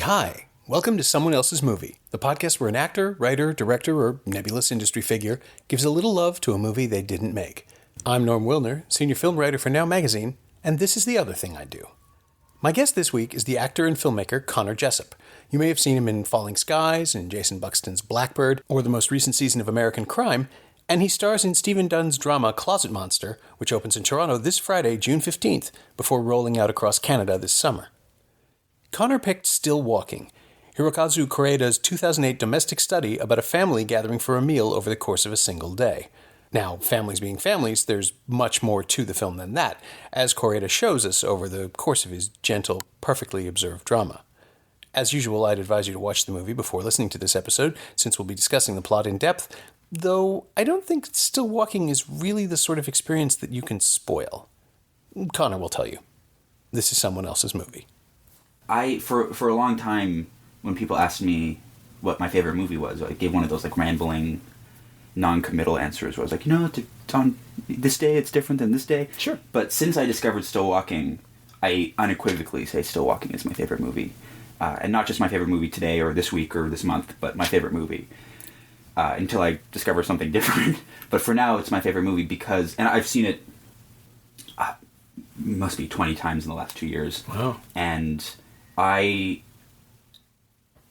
Hi, welcome to Someone Else's Movie, the podcast where an actor, writer, director, or nebulous industry figure gives a little love to a movie they didn't make. I'm Norm Wilner, senior film writer for Now Magazine, and this is the other thing I do. My guest this week is the actor and filmmaker Connor Jessup. You may have seen him in Falling Skies, in Jason Buxton's Blackbird, or the most recent season of American Crime, and he stars in Stephen Dunn's drama Closet Monster, which opens in Toronto this Friday, June 15th, before rolling out across Canada this summer. Connor picked Still Walking, Hirokazu Kore-eda's 2008 domestic study about a family gathering for a meal over the course of a single day. Now, families being families, there's much more to the film than that, as Kore-eda shows us over the course of his gentle, perfectly observed drama. As usual, I'd advise you to watch the movie before listening to this episode, since we'll be discussing the plot in depth, though I don't think Still Walking is really the sort of experience that you can spoil. Connor will tell you. This is someone else's movie. For a long time, when people asked me what my favorite movie was, I gave one of those like rambling, non-committal answers where I was like, on this day it's different than this day. Sure. But since I discovered Still Walking, I unequivocally say Still Walking is my favorite movie. And not just my favorite movie today or this week or this month, but my favorite movie. Until I discover something different. But for now, it's my favorite movie because... And I've seen it must be 20 times in the last 2 years. Wow. And...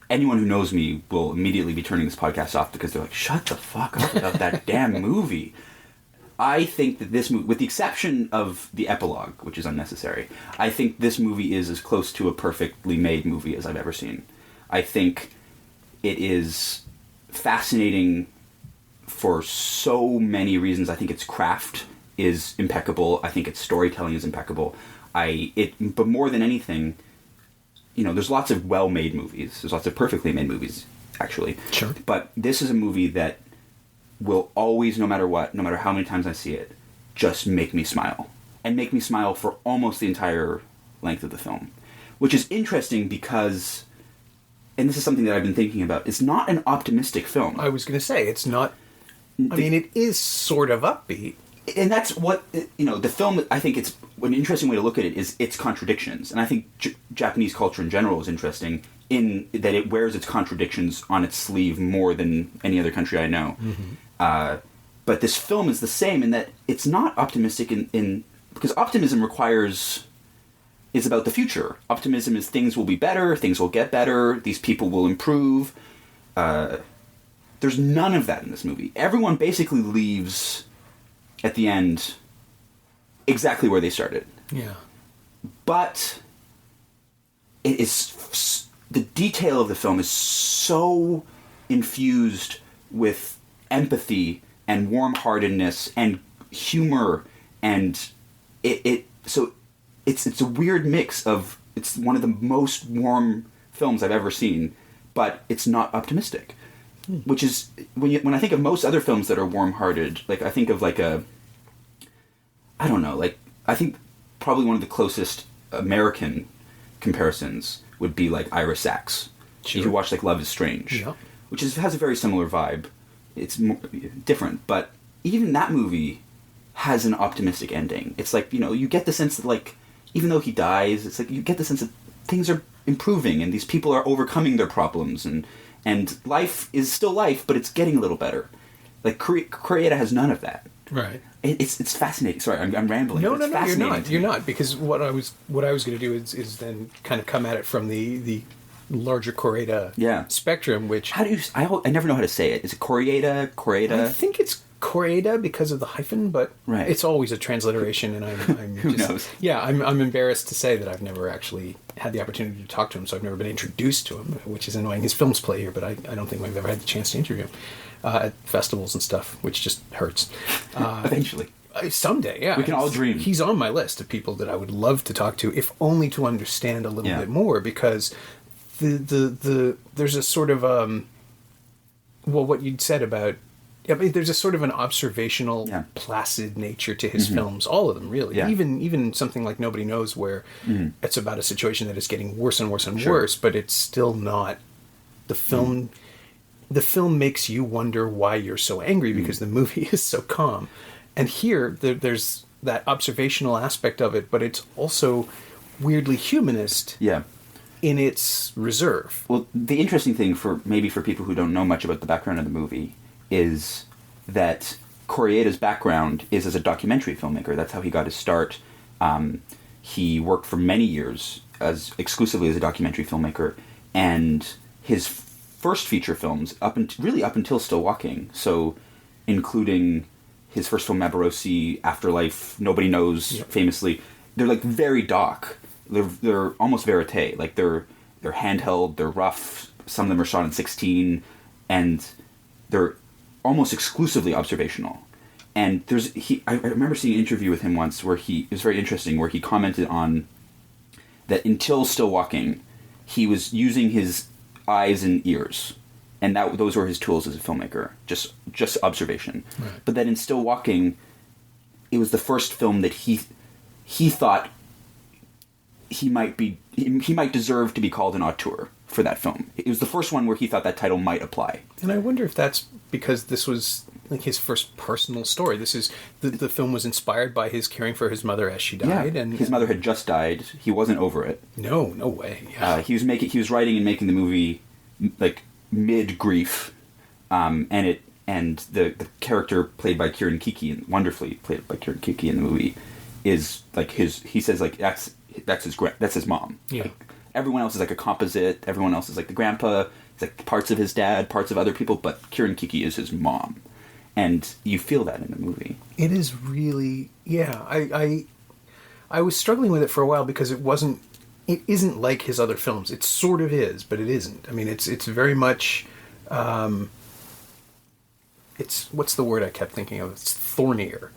anyone who knows me will immediately be turning this podcast off because they're like, shut the fuck up about that damn movie. I think that this movie, with the exception of the epilogue, which is unnecessary, I think this movie is as close to a perfectly made movie as I've ever seen. I think it is fascinating for so many reasons. I think its craft is impeccable. I think its storytelling is impeccable. But more than anything... there's lots of well-made movies. There's lots of perfectly made movies, actually. Sure. But this is a movie that will always, no matter what, no matter how many times I see it, just make me smile. And make me smile for almost the entire length of the film. Which is interesting because, and this is something that I've been thinking about, it's not an optimistic film. I was going to say, it's not... it is sort of upbeat. And that's what, the film, I think it's, an interesting way to look at it is its contradictions. And I think Japanese culture in general is interesting in that it wears its contradictions on its sleeve more than any other country I know. Mm-hmm. But this film is the same in that it's not optimistic because optimism is about the future. Optimism is things will be better, things will get better, these people will improve. There's none of that in this movie. Everyone basically leaves... at the end, exactly where they started. Yeah. But it is the detail of the film is so infused with empathy and warm-heartedness and humor, and it's a weird mix of, it's one of the most warm films I've ever seen, but it's not optimistic. Which is, when I think of most other films that are warm-hearted, like I think of like I think probably one of the closest American comparisons would be like Ira Sachs. Sure. You watch like Love is Strange, yeah. Which has a very similar vibe. It's more, different, but even that movie has an optimistic ending. It's like, you get the sense that like, even though he dies, it's like you get the sense that things are improving and these people are overcoming their problems and life is still life, but it's getting a little better. Like, Kore-eda has none of that. Right. It's fascinating. Sorry, I'm rambling. No, you're not. You're not, because what I was going to do is then kind of come at it from the larger Kore-eda spectrum, which... How do you... I never know how to say it. Is it Kore-eda? Kore-eda? I think it's Kore-eda because of the hyphen, but right. It's always a transliteration, and I'm Who knows? Yeah, I'm embarrassed to say that I've never actually had the opportunity to talk to him, so I've never been introduced to him, which is annoying. His films play here, but I don't think we've ever had the chance to interview him at festivals and stuff, which just hurts. Eventually. Someday, yeah. We can all dream. He's on my list of people that I would love to talk to, if only to understand a little bit more, because there's a sort of what you'd said about there's a sort of an observational, placid nature to his films. All of them, really. Yeah. Even something like Nobody Knows, where it's about a situation that is getting worse and worse and worse, but it's still not the film makes you wonder why you're so angry because the movie is so calm. And here, there's that observational aspect of it, but it's also weirdly humanist in its reserve. Well, the interesting thing for people who don't know much about the background of the movie is that Kore-eda's background is as a documentary filmmaker. That's how he got his start. He worked for many years exclusively as a documentary filmmaker, and his first feature films up until Still Walking, so including his first film Maborosi, Afterlife, Nobody Knows, famously, they're like very dark. They're almost verite. Like they're handheld, they're rough. Some of them are shot in 16, and they're almost exclusively observational. And I remember seeing an interview with him once where it was very interesting, where he commented on that until Still Walking, he was using his eyes and ears, and those were his tools as a filmmaker, just observation. Right. But that in Still Walking, it was the first film that he thought he might deserve to be called an auteur for that film. It was the first one where he thought that title might apply. And I wonder if that's because this was like his first personal story. This is the film was inspired by his caring for his mother as she died, and his mother had just died. He wasn't over it. No way. Yeah. He was writing and making the movie like mid grief, and the character played by Kieran Kiki, wonderfully played by Kieran Kiki in the movie, is like he says like that's his mom. Yeah. Like, everyone else is like a composite. Everyone else is like the grandpa. It's like parts of his dad, parts of other people, but Kieran Kiki is his mom. And you feel that in the movie. It is really, I was struggling with it for a while because it isn't like his other films. It sort of is, but it isn't. I mean, it's very much, what's the word I kept thinking of? It's thornier.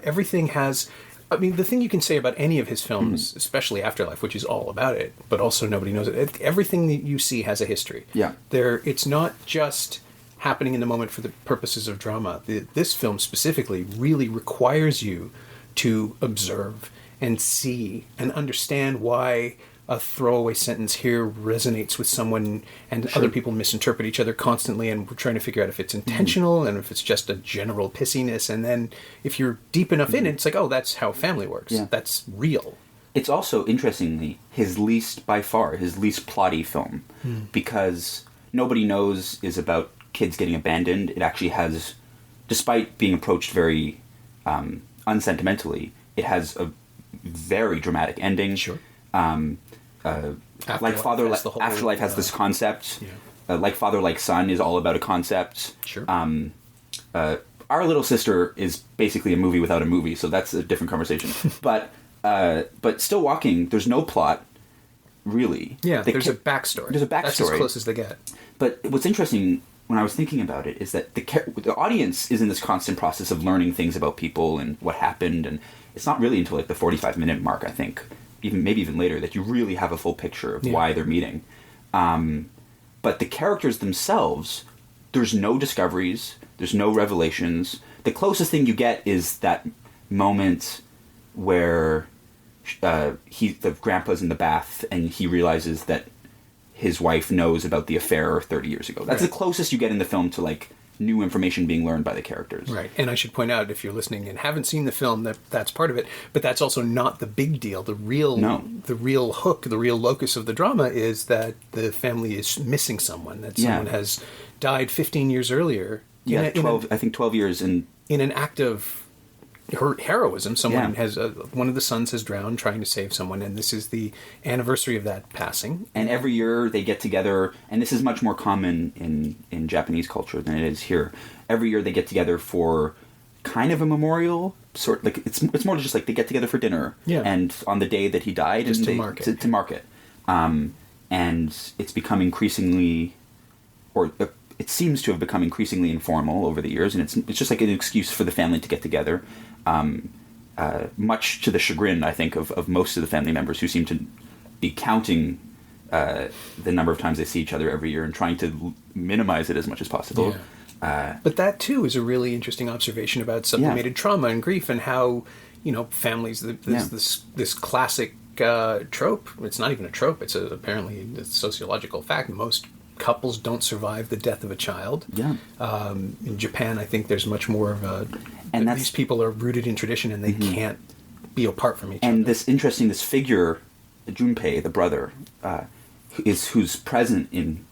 Everything has, I mean, the thing you can say about any of his films, especially Afterlife, which is all about it, but also Nobody Knows It, everything that you see has a history. Yeah. It's not just happening in the moment for the purposes of drama. This film specifically really requires you to observe and see and understand why a throwaway sentence here resonates with someone and other people misinterpret each other constantly, and we're trying to figure out if it's intentional and if it's just a general pissiness. And then if you're deep enough in it, it's like, oh, that's how family works. Yeah. That's real. It's also, interestingly, his least plotty film, because Nobody Knows is about kids getting abandoned. It actually has, despite being approached very unsentimentally, it has a very dramatic ending. Sure. Afterlife has this concept. Yeah. Like Father, Like Son is all about a concept. Sure. Our Little Sister is basically a movie without a movie, so that's a different conversation. but Still Walking, there's no plot, really. Yeah, there's a backstory. That's as close as they get. But what's interesting when I was thinking about it is that the audience is in this constant process of learning things about people and what happened, and it's not really until like the 45-minute mark, I think, maybe even later, that you really have a full picture of why they're meeting. But the characters themselves, there's no discoveries, there's no revelations. The closest thing you get is that moment where the grandpa's in the bath and he realizes that his wife knows about the affair 30 years ago. That's the closest you get in the film to like new information being learned by the characters. Right. And I should point out, if you're listening and haven't seen the film, that's part of it. But that's also not the big deal. The real hook, the real locus of the drama is that the family is missing someone. That someone has died 15 years earlier. Yeah, 12 years in an act of heroism. Someone has one of the sons has drowned trying to save someone, and this is the anniversary of that passing. And every year they get together, and this is much more common in Japanese culture than it is here. Every year they get together for kind of a memorial, sort like it's more just like they get together for dinner. Yeah. And on the day that he died, just to mark it. To mark it. And it's become increasingly, it seems to have become increasingly informal over the years, and it's just like an excuse for the family to get together. Much to the chagrin, I think, of most of the family members who seem to be counting the number of times they see each other every year and trying to minimize it as much as possible. Yeah. But that, too, is a really interesting observation about sublimated trauma and grief and how, families, this classic trope. It's not even a trope. It's apparently a sociological fact. Most couples don't survive the death of a child. Yeah. In Japan, I think there's much more of a... And these people are rooted in tradition and they can't be apart from each other. And this figure, Junpei, the brother, who's present in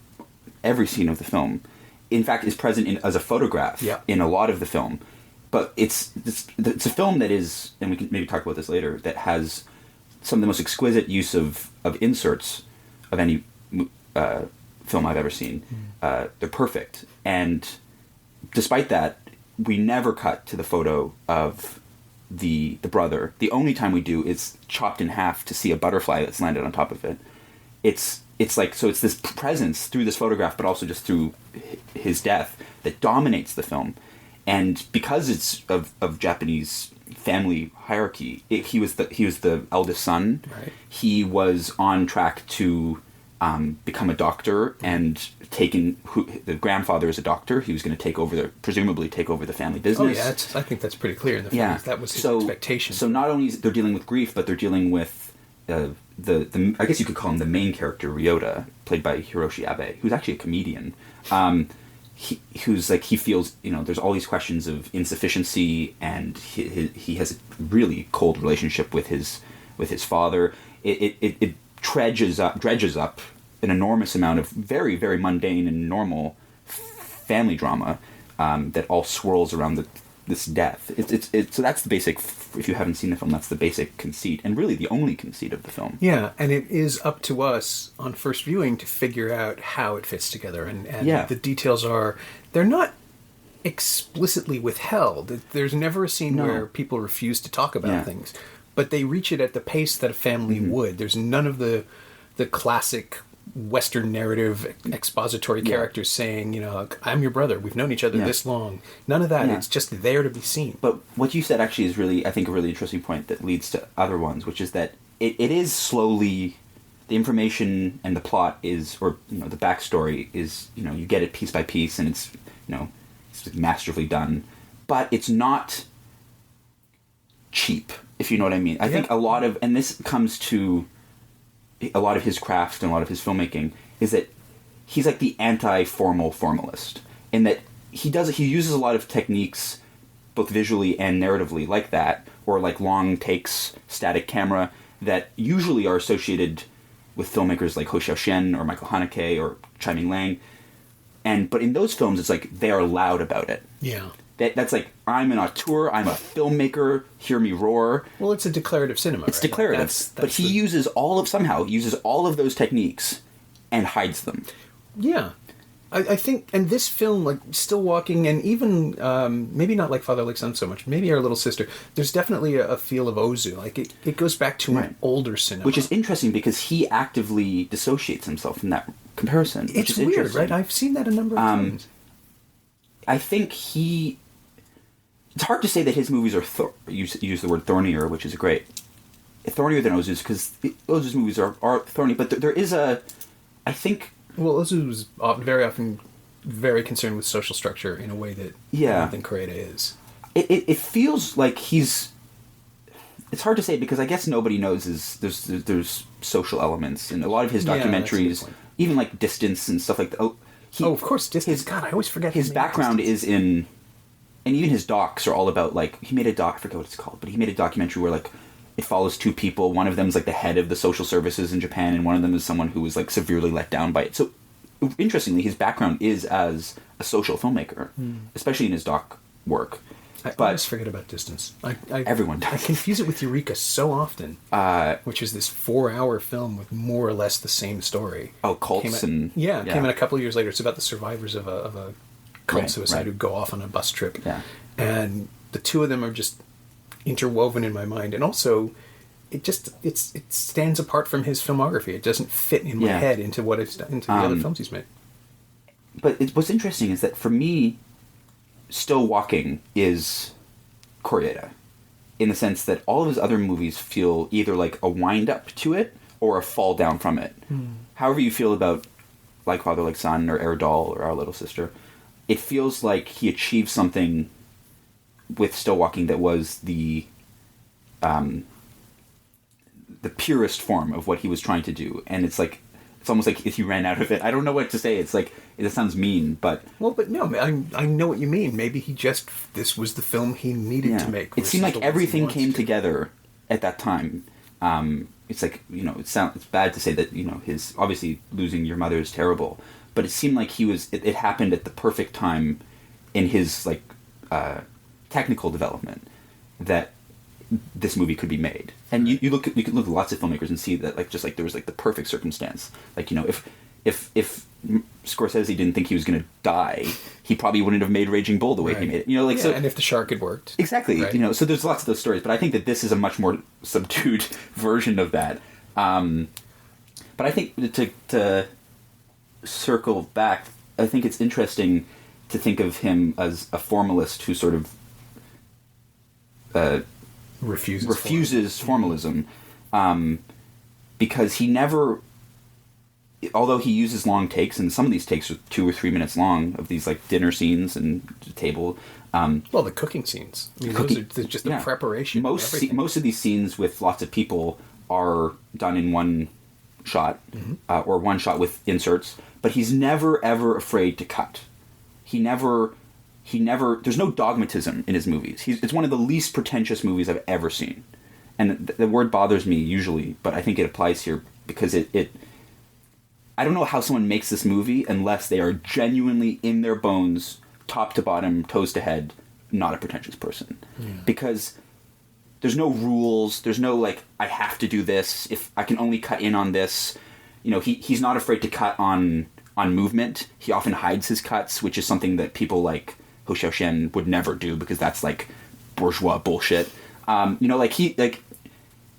every scene of the film. In fact, is present as a photograph in a lot of the film. But it's a film that is, and we can maybe talk about this later, that has some of the most exquisite use of inserts of any film I've ever seen. They're perfect. And despite that, we never cut to the photo of the brother. The only time we do is chopped in half to see a butterfly that's landed on top of it. It's like, so it's this presence through this photograph, but also just through his death that dominates the film. And because it's of Japanese family hierarchy, he was the eldest son. Right. He was on track to become a doctor, and the grandfather is a doctor. He was going to presumably take over the family business. Oh yeah, I think that's pretty clear in the film. Yeah. That was his expectation. So not only they're dealing with grief, but they're dealing with the I guess you could call him the main character, Ryota, played by Hiroshi Abe, who's actually a comedian. He feels, there's all these questions of insufficiency, and he has a really cold relationship with his father. It dredges up an enormous amount of very, very mundane and normal family drama that all swirls around this death. So that's the basic. If you haven't seen the film, that's the basic conceit, and really the only conceit of the film. Yeah, and it is up to us on first viewing to figure out how it fits together, and the details they're not explicitly withheld. There's never a scene where people refuse to talk about things, but they reach it at the pace that a family would. There's none of the classic Western narrative expository characters saying, I'm your brother, we've known each other this long. None of that. It's just there to be seen. But what you said actually is really, I think, a really interesting point that leads to other ones, which is that it is slowly, the information and the plot is, or the backstory is, you get it piece by piece, and it's masterfully done, but it's not cheap, if you know what I mean. I think a lot of, and this comes to a lot of his craft and a lot of his filmmaking, is that he's like the anti-formal formalist, in that he uses a lot of techniques, both visually and narratively, like that, or like long takes, static camera, that usually are associated with filmmakers like Ho Xiaoshen or Michael Haneke or Chai Ming Lang. But in those films, it's like they are loud about it. Yeah. That's like, I'm an auteur, I'm a filmmaker, hear me roar. Well, it's a declarative cinema, It's declarative. But he uses all of those techniques and hides them. Yeah. I think, and this film, like Still Walking, and even, maybe not like Father Like Son so much, maybe Our Little Sister, there's definitely a feel of Ozu. Like, it goes back to an older cinema. Which is interesting, because he actively dissociates himself from that comparison. It's weird, right? I've seen that a number of times. I think it's hard to say that his movies are, use the word thornier, which is great. Thornier than Ozu's, because Ozu's movies are thorny, but there is I think... Well, Ozu was very often very concerned with social structure in a way that I don't think Kore-eda is. It feels like he's... It's hard to say, because I guess nobody knows there's social elements in a lot of his documentaries, even like Distance and stuff like that. Of course, Distance. God, I always forget his background is in... And even his docs are all about, like, he made a doc, I forget what it's called, but he made a documentary where, like, it follows two people. One of them is, like, the head of the social services in Japan, and one of them is someone who was, like, severely let down by it. So, interestingly, his background is as a social filmmaker, especially in his doc work. I always forget about Distance. Everyone does. I confuse it with Eureka so often, which is this 4-hour film with more or less the same story. Oh, cults came in a couple of years later. It's about the survivors of a cult suicide who go off on a bus trip. Yeah. And the two of them are just interwoven in my mind. And also, it stands apart from his filmography. It doesn't fit in my head into the other films he's made. But what's interesting is that for me, Still Walking is Kore-eda, in the sense that all of his other movies feel either like a wind-up to it or a fall down from it. However you feel about Like Father Like Son or Erdal or Our Little Sister, it feels like he achieved something with Still Walking that was the purest form of what he was trying to do. And it's like It's almost like if you ran out of it. I don't know what to say. It's like, it sounds mean, but... Well, but no, I know what you mean. Maybe this was the film he needed to make. It seemed like everything came together at that time. It's like, it's bad to say that, his, obviously losing your mother is terrible, but it seemed like it happened at the perfect time in his, like, technical development that this movie could be made. And you can look at lots of filmmakers and see that, like, just like there was like the perfect circumstance. Like, if Scorsese didn't think he was going to die, he probably wouldn't have made Raging Bull the way he made it. So, and if The Shark had worked. Exactly. Right. So there's lots of those stories, but I think that this is a much more subdued version of that. But I think to circle back, I think it's interesting to think of him as a formalist who sort of refuses formalism, because he never, although he uses long takes, and some of these takes are 2 or 3 minutes long, of these like dinner scenes and table. Well, the cooking scenes. I mean, those are just the preparation. Most of these scenes with lots of people are done in one shot, or one shot with inserts. But he's never ever afraid to cut. He never. There's no dogmatism in his movies. It's one of the least pretentious movies I've ever seen, and the word bothers me usually, but I think it applies here because it. I don't know how someone makes this movie unless they are genuinely in their bones, top to bottom, toes to head, not a pretentious person, because there's no rules. There's no like I have to do this. If I can only cut in on this, he's not afraid to cut on movement. He often hides his cuts, which is something that people like Hou Xiaoxian would never do because that's like bourgeois bullshit.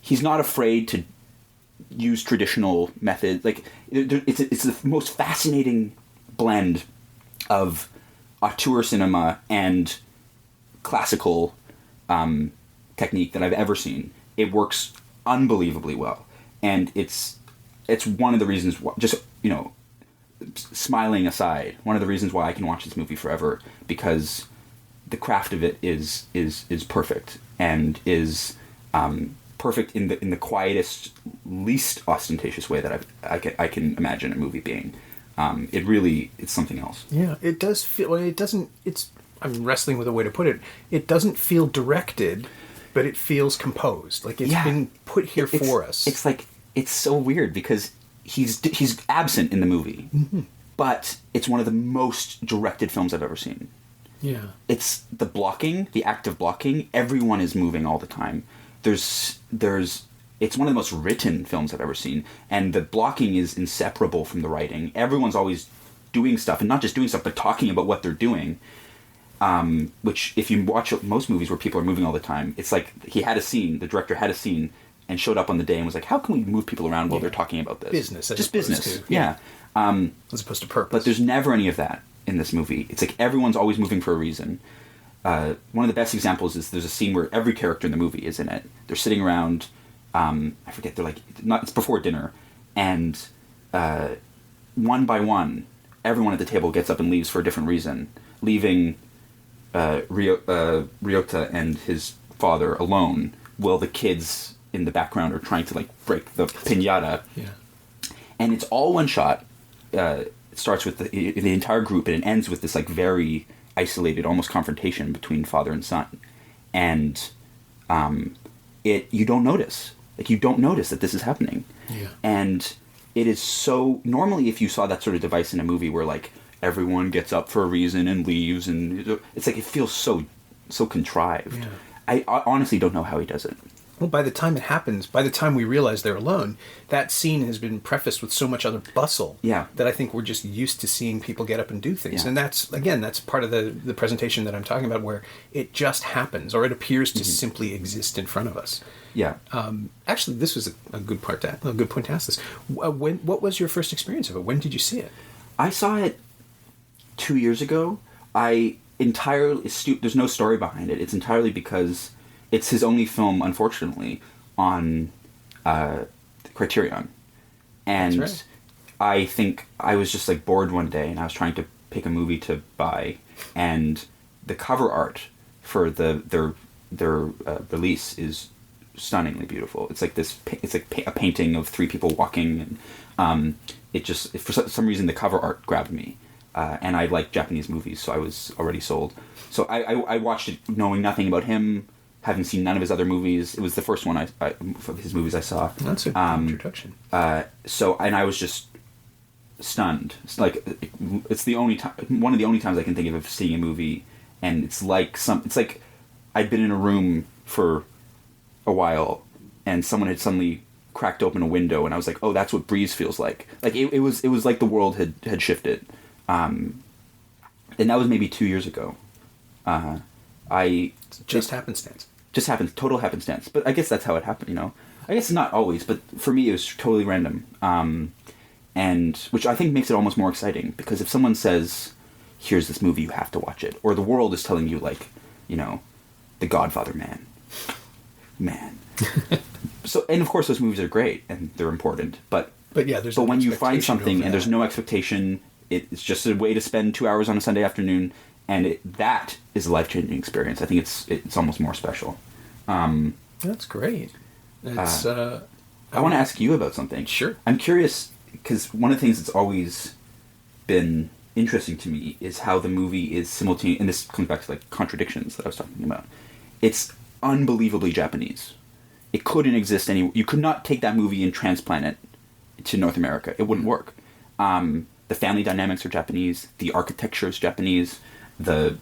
He's not afraid to use traditional methods. Like it's the most fascinating blend of auteur cinema and classical technique that I've ever seen. It works unbelievably well, and it's one of the reasons why, just smiling aside, one of the reasons why I can watch this movie forever, because the craft of it is perfect, and is perfect in the quietest, least ostentatious way that I can imagine a movie being. It's something else. Yeah, it does feel. Well, it doesn't. I'm wrestling with a way to put it. It doesn't feel directed, but it feels composed. Like it's been put here for us. It's like, it's so weird because he's absent in the movie, but it's one of the most directed films I've ever seen. Yeah. It's the blocking, the act of blocking. Everyone is moving all the time. It's one of the most written films I've ever seen, and the blocking is inseparable from the writing. Everyone's always doing stuff, and not just doing stuff, but talking about what they're doing. Which, if you watch most movies where people are moving all the time, it's like the director had a scene, and showed up on the day and was like, how can we move people around while they're talking about this? Business. Just business. Yeah. As opposed to purpose. But there's never any of that in this movie. It's like everyone's always moving for a reason. One of the best examples is there's a scene where every character in the movie is in it. They're sitting around, I forget, they're like, it's before dinner, and one by one, everyone at the table gets up and leaves for a different reason, leaving Ryota and his father alone, while the kids in the background are trying to like break the piñata. Yeah. And it's all one shot. It starts with the entire group, and it ends with this like very isolated, almost confrontation between father and son. And you don't notice. Like, you don't notice that this is happening. Yeah. And it is so... Normally, if you saw that sort of device in a movie where, like, everyone gets up for a reason and leaves, and it's like, it feels so contrived. Yeah. I honestly don't know how he does it. Well, by the time it happens, by the time we realize they're alone, that scene has been prefaced with so much other bustle that I think we're just used to seeing people get up and do things. Yeah. And that's part of the presentation that I'm talking about, where it just happens, or it appears to simply exist in front of us. Yeah. Actually, this was a good point to ask this. What was your first experience of it? When did you see it? I saw it 2 years ago. There's no story behind it. It's entirely because it's his only film, unfortunately, on Criterion. And right. I think I was just like bored one day, and I was trying to pick a movie to buy, and the cover art for their release is stunningly beautiful. It's like a painting of three people walking, and it just, for some reason, the cover art grabbed me. And I like Japanese movies, so I was already sold. So I watched it knowing nothing about him, having seen none of his other movies. It was the first one of his movies I saw. That's a good introduction. And I was just stunned. It's like, it's the only time, one of the only times I can think of seeing a movie, and it's like I'd been in a room for a while, and someone had suddenly cracked open a window, and I was like, oh, that's what breeze feels like. Like, it was like the world had shifted. And that was maybe 2 years ago. Just happenstance. Just happens, total happenstance. But I guess that's how it happened, you know. I guess not always, but for me it was totally random. And which I think makes it almost more exciting, because if someone says, here's this movie, you have to watch it, or the world is telling you, like, you know, The Godfather, man. So, and of course those movies are great and they're important, but yeah, but when you find something and there's no expectation, it's just a way to spend 2 hours on a Sunday afternoon, and that is a life-changing experience. I think it's almost more special. That's great. It's, I want to ask you about something. Sure. I'm curious, because one of the things that's always been interesting to me is how the movie is simultaneous, and this comes back to like contradictions that I was talking about. It's unbelievably Japanese. It couldn't exist you could not take that movie and transplant it to North America. It wouldn't work. The family dynamics are Japanese. The architecture is Japanese. The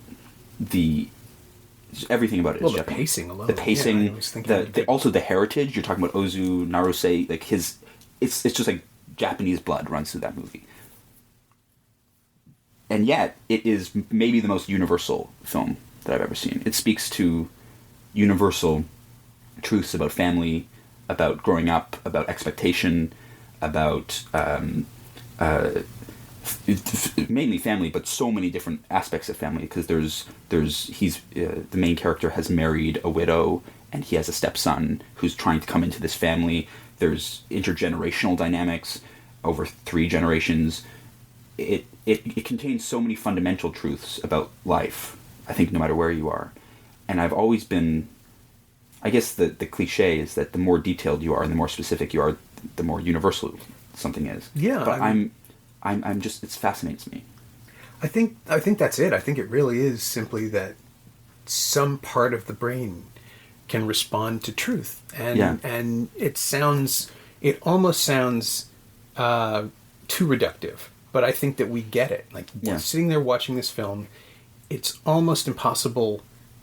everything about it is Japanese. The pacing alone. The pacing. Yeah, I was thinking also the heritage. You're talking about Ozu, Naruse. Like it's just like Japanese blood runs through that movie. And yet, it is maybe the most universal film that I've ever seen. It speaks to universal truths about family, about growing up, about expectation, about mainly family, but so many different aspects of family, because the main character has married a widow, and he has a stepson who's trying to come into this family. There's intergenerational dynamics over 3 generations. It contains so many fundamental truths about life, I think, no matter where you are. And I've always been, I guess the cliche is that the more detailed you are and the more specific you are, the more universal something is. Yeah. But I'm just, it fascinates me. I think that's it. I think it really is simply that some part of the brain can respond to truth. And it almost sounds too reductive. But I think that we get it. Like, sitting there watching this film, it's almost impossible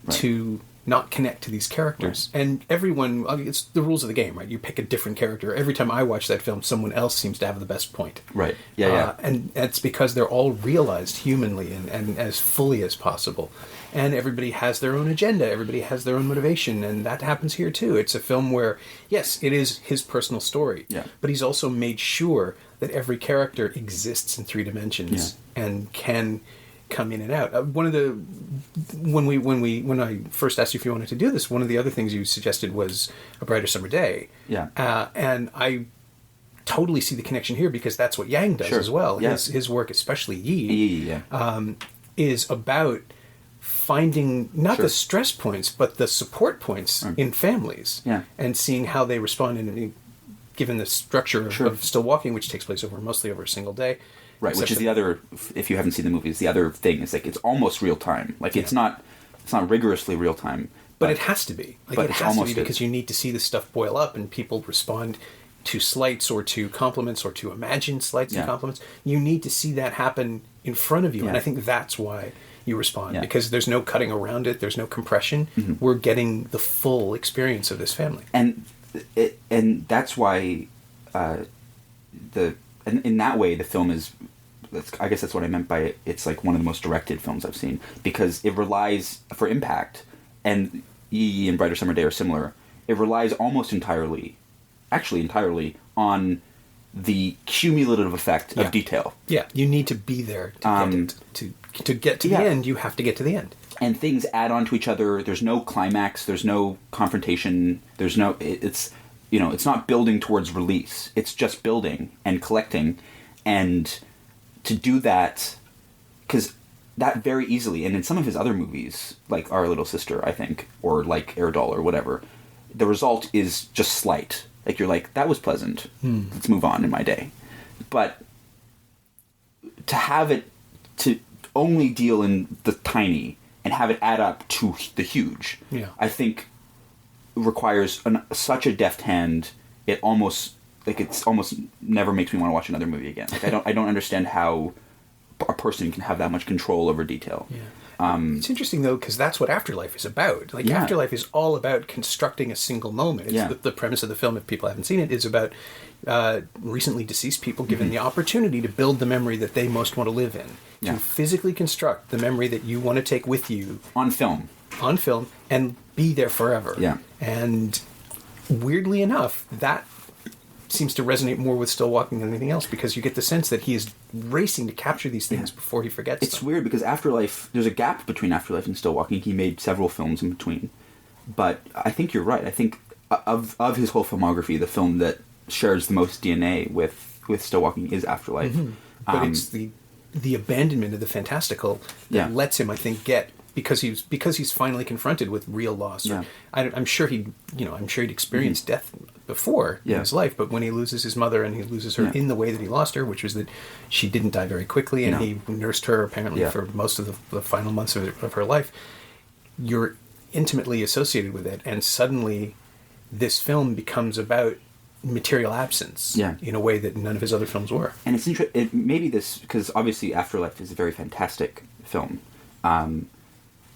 to not connect to these characters. Right. And everyone, it's the rules of the game, right? You pick a different character. Every time I watch that film, someone else seems to have the best point. Right. Yeah. And that's because they're all realized humanly and as fully as possible. And everybody has their own agenda. Everybody has their own motivation. And that happens here, too. It's a film where, yes, it is his personal story. Yeah. But he's also made sure that every character exists in 3 dimensions and can come in and out. When I first asked you if you wanted to do this, one of the other things you suggested was A Brighter Summer Day. Yeah. And I totally see the connection here, because that's what Yang does as well. Yeah. His work, especially Yi, is about finding not the stress points, but the support points in families, and seeing how they respond in given the structure of Still Walking, which takes place mostly over a single day. Right, which is the other, if you haven't seen the movies, the other thing is, like, it's almost real time. Like, it's not rigorously real time. But it has to be. Like, it has to be, because you need to see this stuff boil up, and people respond to slights or to compliments or to imagined slights and compliments. You need to see that happen in front of you, and I think that's why you respond, because there's no cutting around it, there's no compression. Mm-hmm. We're getting the full experience of this family. And that's why in that way the film is, I guess that's what I meant by it. It's like one of the most directed films I've seen, because it relies, for impact, and Yi and Brighter Summer Day are similar, it relies almost entirely on the cumulative effect of detail. Yeah, you need to be there to get to the end. You have to get to the end. And things add on to each other. There's no climax. There's no confrontation. It's not building towards release. It's just building and collecting. And to do that, because that very easily, and in some of his other movies, like Our Little Sister, I think, or like Air Doll or whatever, the result is just slight. Like, you're like, that was pleasant. Let's move on in my day. But to have it to only deal in the tiny and have it add up to the huge, I think requires such a deft hand. It's almost never makes me want to watch another movie again. Like I don't understand how a person can have that much control over detail. It's interesting though, because that's what Afterlife is about. Like Afterlife is all about constructing a single moment. It's the premise of the film, if people haven't seen it, is about recently deceased people given the opportunity to build the memory that they most want to live in. To physically construct the memory that you want to take with you on film, and be there forever. And weirdly enough, that seems to resonate more with Still Walking than anything else, because you get the sense that he is racing to capture these things before he forgets them. It's weird because Afterlife, there's a gap between Afterlife and Still Walking. He made several films in between. But I think you're right. I think of his whole filmography, the film that shares the most DNA with Still Walking is Afterlife. But it's the abandonment of the fantastical that lets him, I think, get... Because he's finally confronted with real loss. I'm sure he'd experienced death before in his life, but when he loses his mother and he loses her in the way that he lost her, which was that she didn't die very quickly, and he nursed her apparently for most of the final months of her life, you're intimately associated with it, and suddenly this film becomes about material absence in a way that none of his other films were. And it's interesting, maybe this, because obviously Afterlife is a very fantastic film.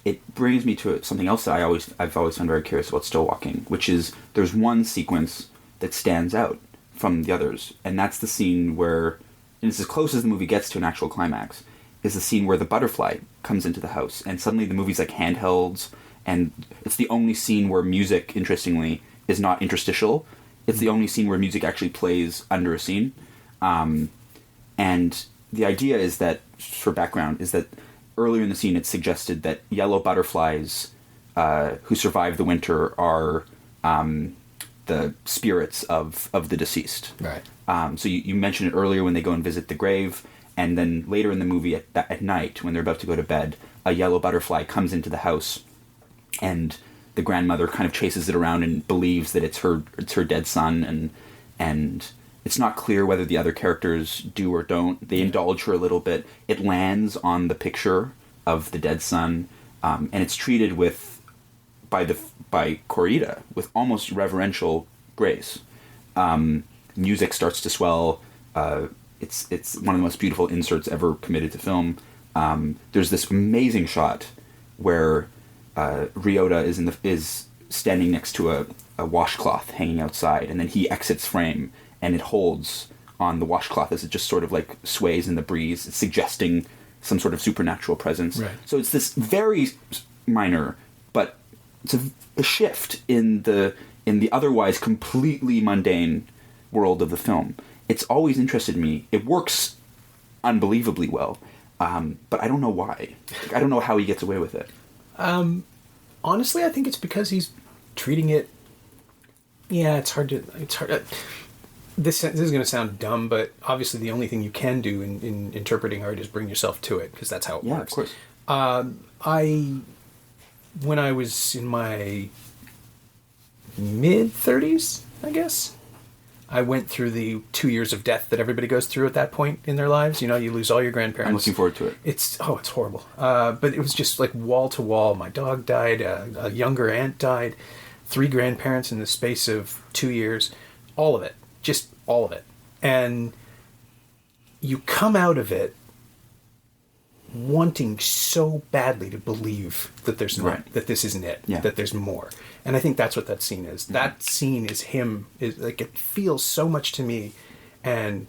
It brings me to something else that I've always found very curious about Still Walking, which is there's one sequence that stands out from the others, and that's the scene where, and it's as close as the movie gets to an actual climax, is the scene where the butterfly comes into the house, and suddenly the movie's like handhelds, and it's the only scene where music, interestingly, is not interstitial. It's the only scene where music actually plays under a scene. And the idea is that, for background, is that earlier in the scene, it's suggested that yellow butterflies who survive the winter are the spirits of the deceased. Right. So you mentioned it earlier when they go and visit the grave, and then later in the movie at night, when they're about to go to bed, a yellow butterfly comes into the house, and the grandmother kind of chases it around and believes that it's her dead son, and it's not clear whether the other characters do or don't. They indulge her a little bit. It lands on the picture of the dead son, and it's treated by Kore-eda with almost reverential grace. Music starts to swell. It's one of the most beautiful inserts ever committed to film. There's this amazing shot where Ryota is standing next to a washcloth hanging outside, and then he exits frame, and it holds on the washcloth as it just sort of like sways in the breeze, suggesting some sort of supernatural presence. Right. So it's this very minor, but it's a shift in the otherwise completely mundane world of the film. It's always interested me. It works unbelievably well, but I don't know why. I don't know how he gets away with it. Honestly, I think it's because he's treating it... Yeah, it's hard. This is going to sound dumb, but obviously the only thing you can do in interpreting art is bring yourself to it, because that's how it works. Yeah, of course. When I was in my mid-30s, I guess, I went through the 2 years of death that everybody goes through at that point in their lives. You know, you lose all your grandparents. I'm looking forward to it. It's horrible. But it was just like wall to wall. My dog died, a younger aunt died, 3 grandparents in the space of 2 years, all of it. Just all of it. And you come out of it wanting so badly to believe that there's not, that this isn't it, that there's more. And I think that's what that scene is. That scene is him. It feels so much to me. And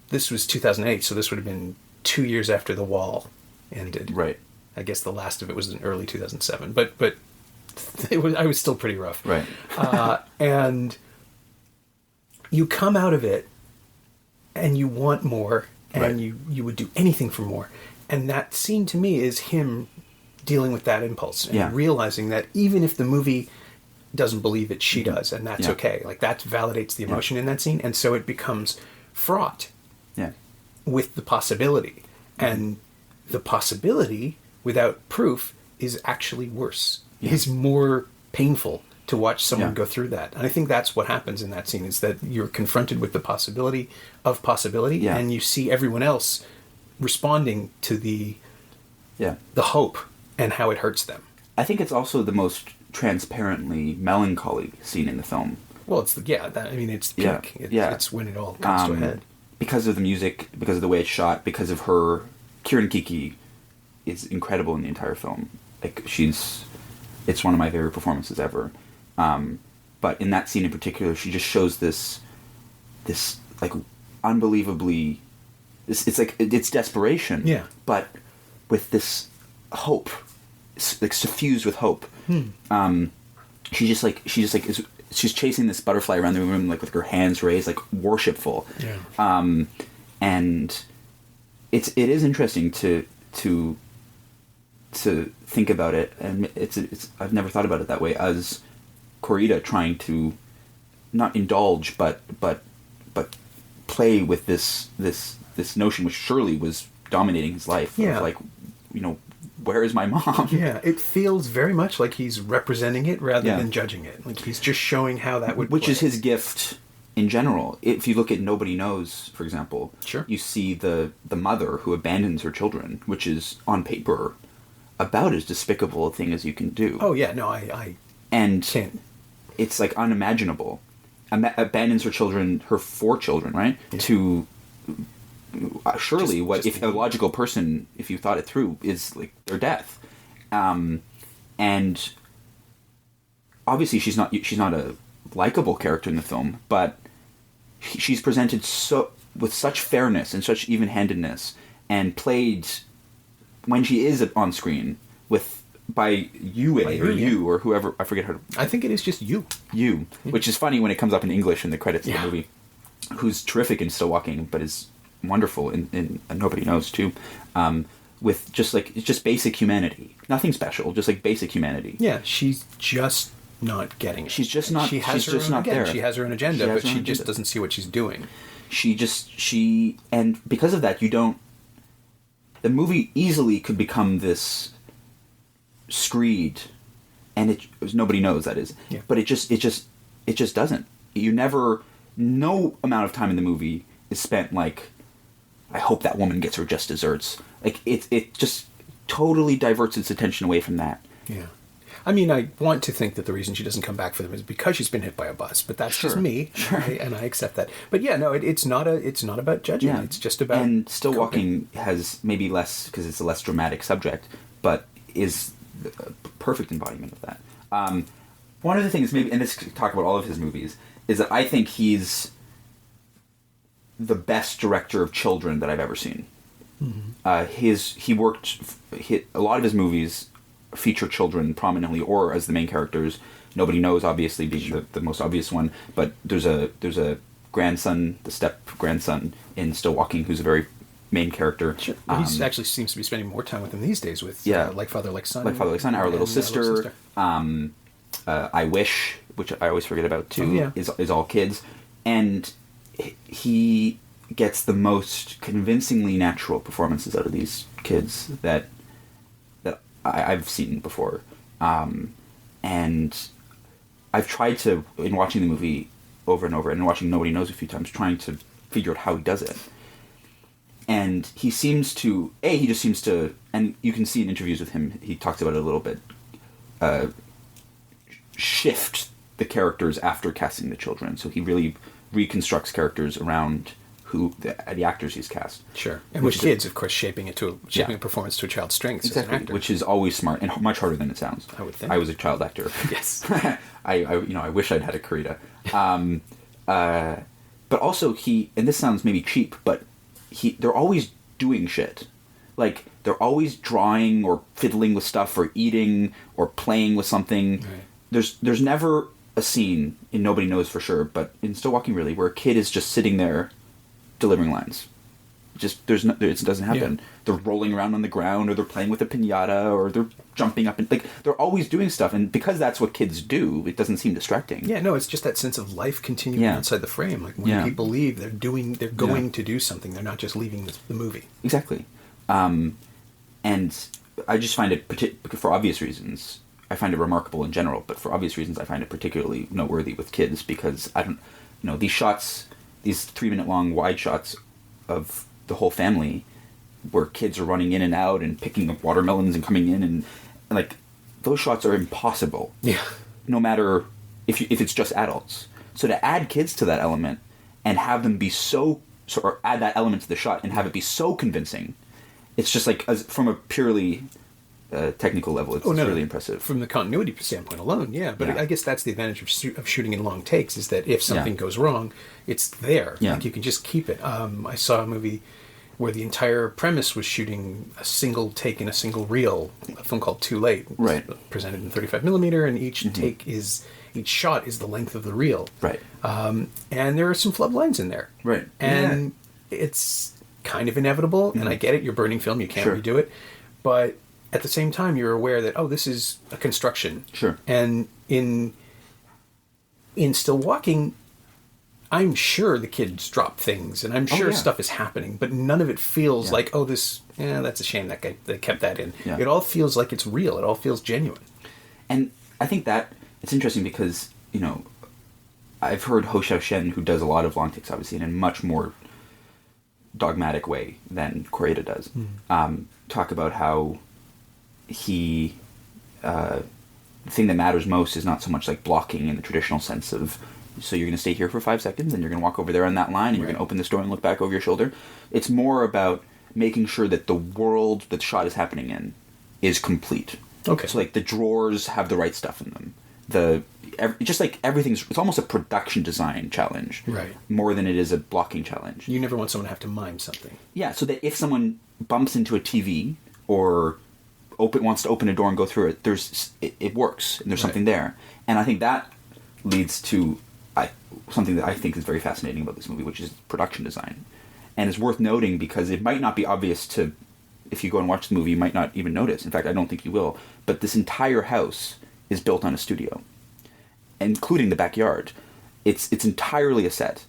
this was 2008, so this would have been 2 years after The Wall ended. Right. I guess the last of it was in early 2007. But I was still pretty rough. Right. And you come out of it and you want more, and you would do anything for more. And that scene to me is him dealing with that impulse and realizing that even if the movie doesn't believe it, she does, and that's okay. Like, that validates the emotion in that scene, and so it becomes fraught with the possibility. And the possibility, without proof, is actually worse. Is more painful to watch someone go through that. And I think that's what happens in that scene, is that you're confronted with the possibility of possibility, and you see everyone else responding to the Yeah. hope and how it hurts them. I think it's also the most transparently melancholy scene in the film. Well, it's it's peak. It's when it all comes to a head. Because of the music, because of the way it's shot, because of her. Kieran Kiki is incredible in the entire film. Like, it's one of my favorite performances ever. But in that scene in particular, she just shows this like unbelievably, it's desperation. Yeah. But with this hope, like suffused with hope. She's chasing this butterfly around the room, like with her hands raised, like worshipful. Yeah. And it is interesting to think about it, and it's I've never thought about it that way, as Kore-eda trying to not indulge but play with this notion which surely was dominating his life. Yeah. Of like, where is my mom? Yeah, it feels very much like he's representing it rather than judging it. Like, he's just showing how that would Which play. is his gift in general. If you look at Nobody Knows, for example, Sure. you see the mother who abandons her children, which is, on paper, about as despicable a thing as you can do. Oh, yeah, no, I And can't. it's, like, unimaginable. Abandons her children, her 4 children, right? Yeah. To... surely, if a leave. logical person, if you thought it through, is like their death, and obviously she's not a likable character in the film, but she's presented with such fairness and such even-handedness, and played when she is on screen by you or whoever, I forget how to... I think it is just you. You, which is funny when it comes up in English in the credits of the Yeah. movie. Who's terrific in Still Walking, but is wonderful in Nobody Knows too. With just basic humanity, nothing special, just like basic humanity. Yeah, she's just not getting it. She's just not. She has she's her just own, not again, there. She has her own agenda, has but her she own just agenda. doesn't see what she's doing. And because of that, the movie easily could become this screed, and Nobody Knows, that is. Yeah. But it just doesn't. No amount of time in the movie is spent like, I hope that woman gets her just desserts. Like, it just totally diverts its attention away from that. Yeah. I mean, I want to think that the reason she doesn't come back for them is because she's been hit by a bus, but that's just me, and I accept that. But yeah, no, it's not about judging. Yeah. It's just about... And Still coping. Walking has maybe less, because it's a less dramatic subject, but is a perfect embodiment of that. One of the things, maybe, and this talk about all of his movies, is that I think he's the best director of children that I've ever seen. Mm-hmm. A lot of his movies feature children prominently or as the main characters. Nobody Knows, obviously, being the most obvious one, but there's a grandson, the step-grandson in Still Walking, who's a very main character. Sure. He actually seems to be spending more time with them these days with Like Father, Like Son. Like Father, Like Son, Our Little and Sister. I Wish, which I always forget about too, is all kids. And he gets the most convincingly natural performances out of these kids that I've seen before. And I've tried to, in watching the movie over and over, and watching Nobody Knows a few times, trying to figure out how he does it. And he just seems to, and you can see in interviews with him, he talks about it a little bit, shift the characters after casting the children. So he really reconstructs characters around the actors he's cast. Sure. And with kids, of course, shaping a performance to a child's strengths as an actor. Which is always smart and much harder than it sounds. I would think. I was a child actor. Yes. I wish I'd had a Kore-eda. But also and this sounds maybe cheap, but they're always doing shit. Like, they're always drawing or fiddling with stuff or eating or playing with something. Right. There's never a scene, in Nobody Knows for sure, but in Still Walking really, where a kid is just sitting there delivering lines. It doesn't happen. Yeah. They're rolling around on the ground, or they're playing with a piñata, or they're jumping up, and they're always doing stuff. And because that's what kids do, it doesn't seem distracting. Yeah, no, it's just that sense of life continuing outside the frame. Like, when people leave, they're going to do something. They're not just leaving the movie. Exactly. And I just find it, for obvious reasons, I find it remarkable in general, but for obvious reasons, I find it particularly noteworthy with kids, because these shots, these 3-minute long wide shots of the whole family, where kids are running in and out and picking up watermelons and coming in, and like those shots are impossible. Yeah. No matter if it's just adults. So to add kids to that element and have them be or add that element to the shot and have it be so convincing, it's just like from a purely technical level, it's really impressive. From the continuity standpoint alone, yeah. But I guess that's the advantage of shooting in long takes, is that if something goes wrong, it's there. Yeah. Like you can just keep it. I saw a movie where the entire premise was shooting a single take in a single reel, a film called Too Late. Right. It's presented in 35 millimeter, and each each shot is the length of the reel. Right. And there are some flub lines in there. Right. And it's kind of inevitable, and I get it, you're burning film, you can't redo it. But at the same time, you're aware that, this is a construction. Sure. And in Still Walking, I'm sure the kids drop things, and I'm sure stuff is happening, but none of it feels like, that's a shame that they kept that in. Yeah. It all feels like it's real. It all feels genuine. And I think that it's interesting because, I've heard Ho Xiaoshen, who does a lot of long takes, obviously, in a much more dogmatic way than Kore-eda does, talk about how the thing that matters most is not so much like blocking in the traditional sense of, so you're going to stay here for 5 seconds and you're going to walk over there on that line and you're going to open this door and look back over your shoulder. It's more about making sure that the world that the shot is happening in is complete. Okay. So like the drawers have the right stuff in them. Just like everything's, it's almost a production design challenge. Right. More than it is a blocking challenge. You never want someone to have to mime something. Yeah, so that if someone bumps into a TV or wants to open a door and go through it, it works and there's something there. And I think that leads to something that I think is very fascinating about this movie, which is production design. And it's worth noting because it might not be obvious if you go and watch the movie, you might not even notice. In fact, I don't think you will. But this entire house is built on a studio, including the backyard. It's entirely a set,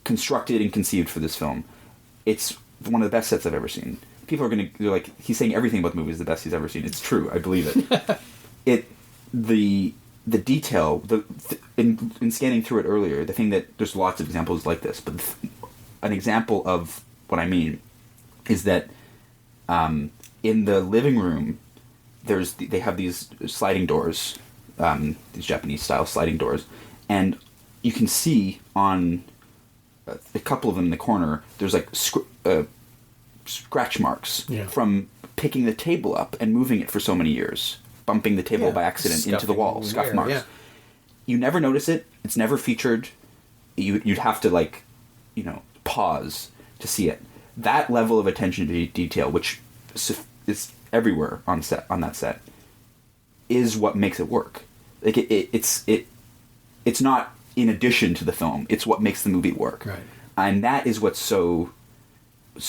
constructed and conceived for this film. It's one of the best sets I've ever seen. People they're like, he's saying everything about the movie is the best he's ever seen. It's true. I believe it. The detail, in scanning through it earlier, the thing that, there's lots of examples like this, but an example of what I mean is that in the living room, they have these sliding doors, these Japanese style sliding doors, and you can see on a couple of them in the corner, there's like scratch marks from picking the table up and moving it for so many years, bumping the table by accident into the wall, scuff marks. Yeah. You never notice it. It's never featured. You'd have to pause to see it. That level of attention to detail, which is everywhere on that set, is what makes it work. Like it's not in addition to the film. It's what makes the movie work. Right. And that is what's so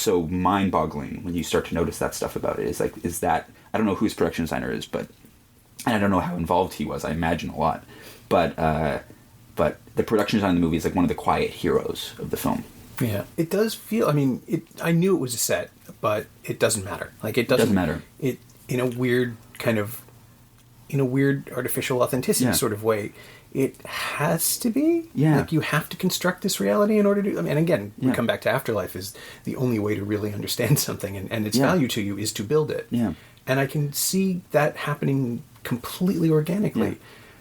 mind-boggling when you start to notice that stuff about it. Is that I don't know who his production designer is, and I don't know how involved he was. I imagine a lot, but the production design of the movie is like one of the quiet heroes of the film. Yeah, it does feel. I mean, I knew it was a set, but it doesn't matter. Like it doesn't matter. It in a weird artificial authenticity sort of way. It has to be. Yeah. Like you have to construct this reality in order to. I mean, again, we come back to Afterlife is the only way to really understand something, and its value to you is to build it. Yeah. And I can see that happening completely organically.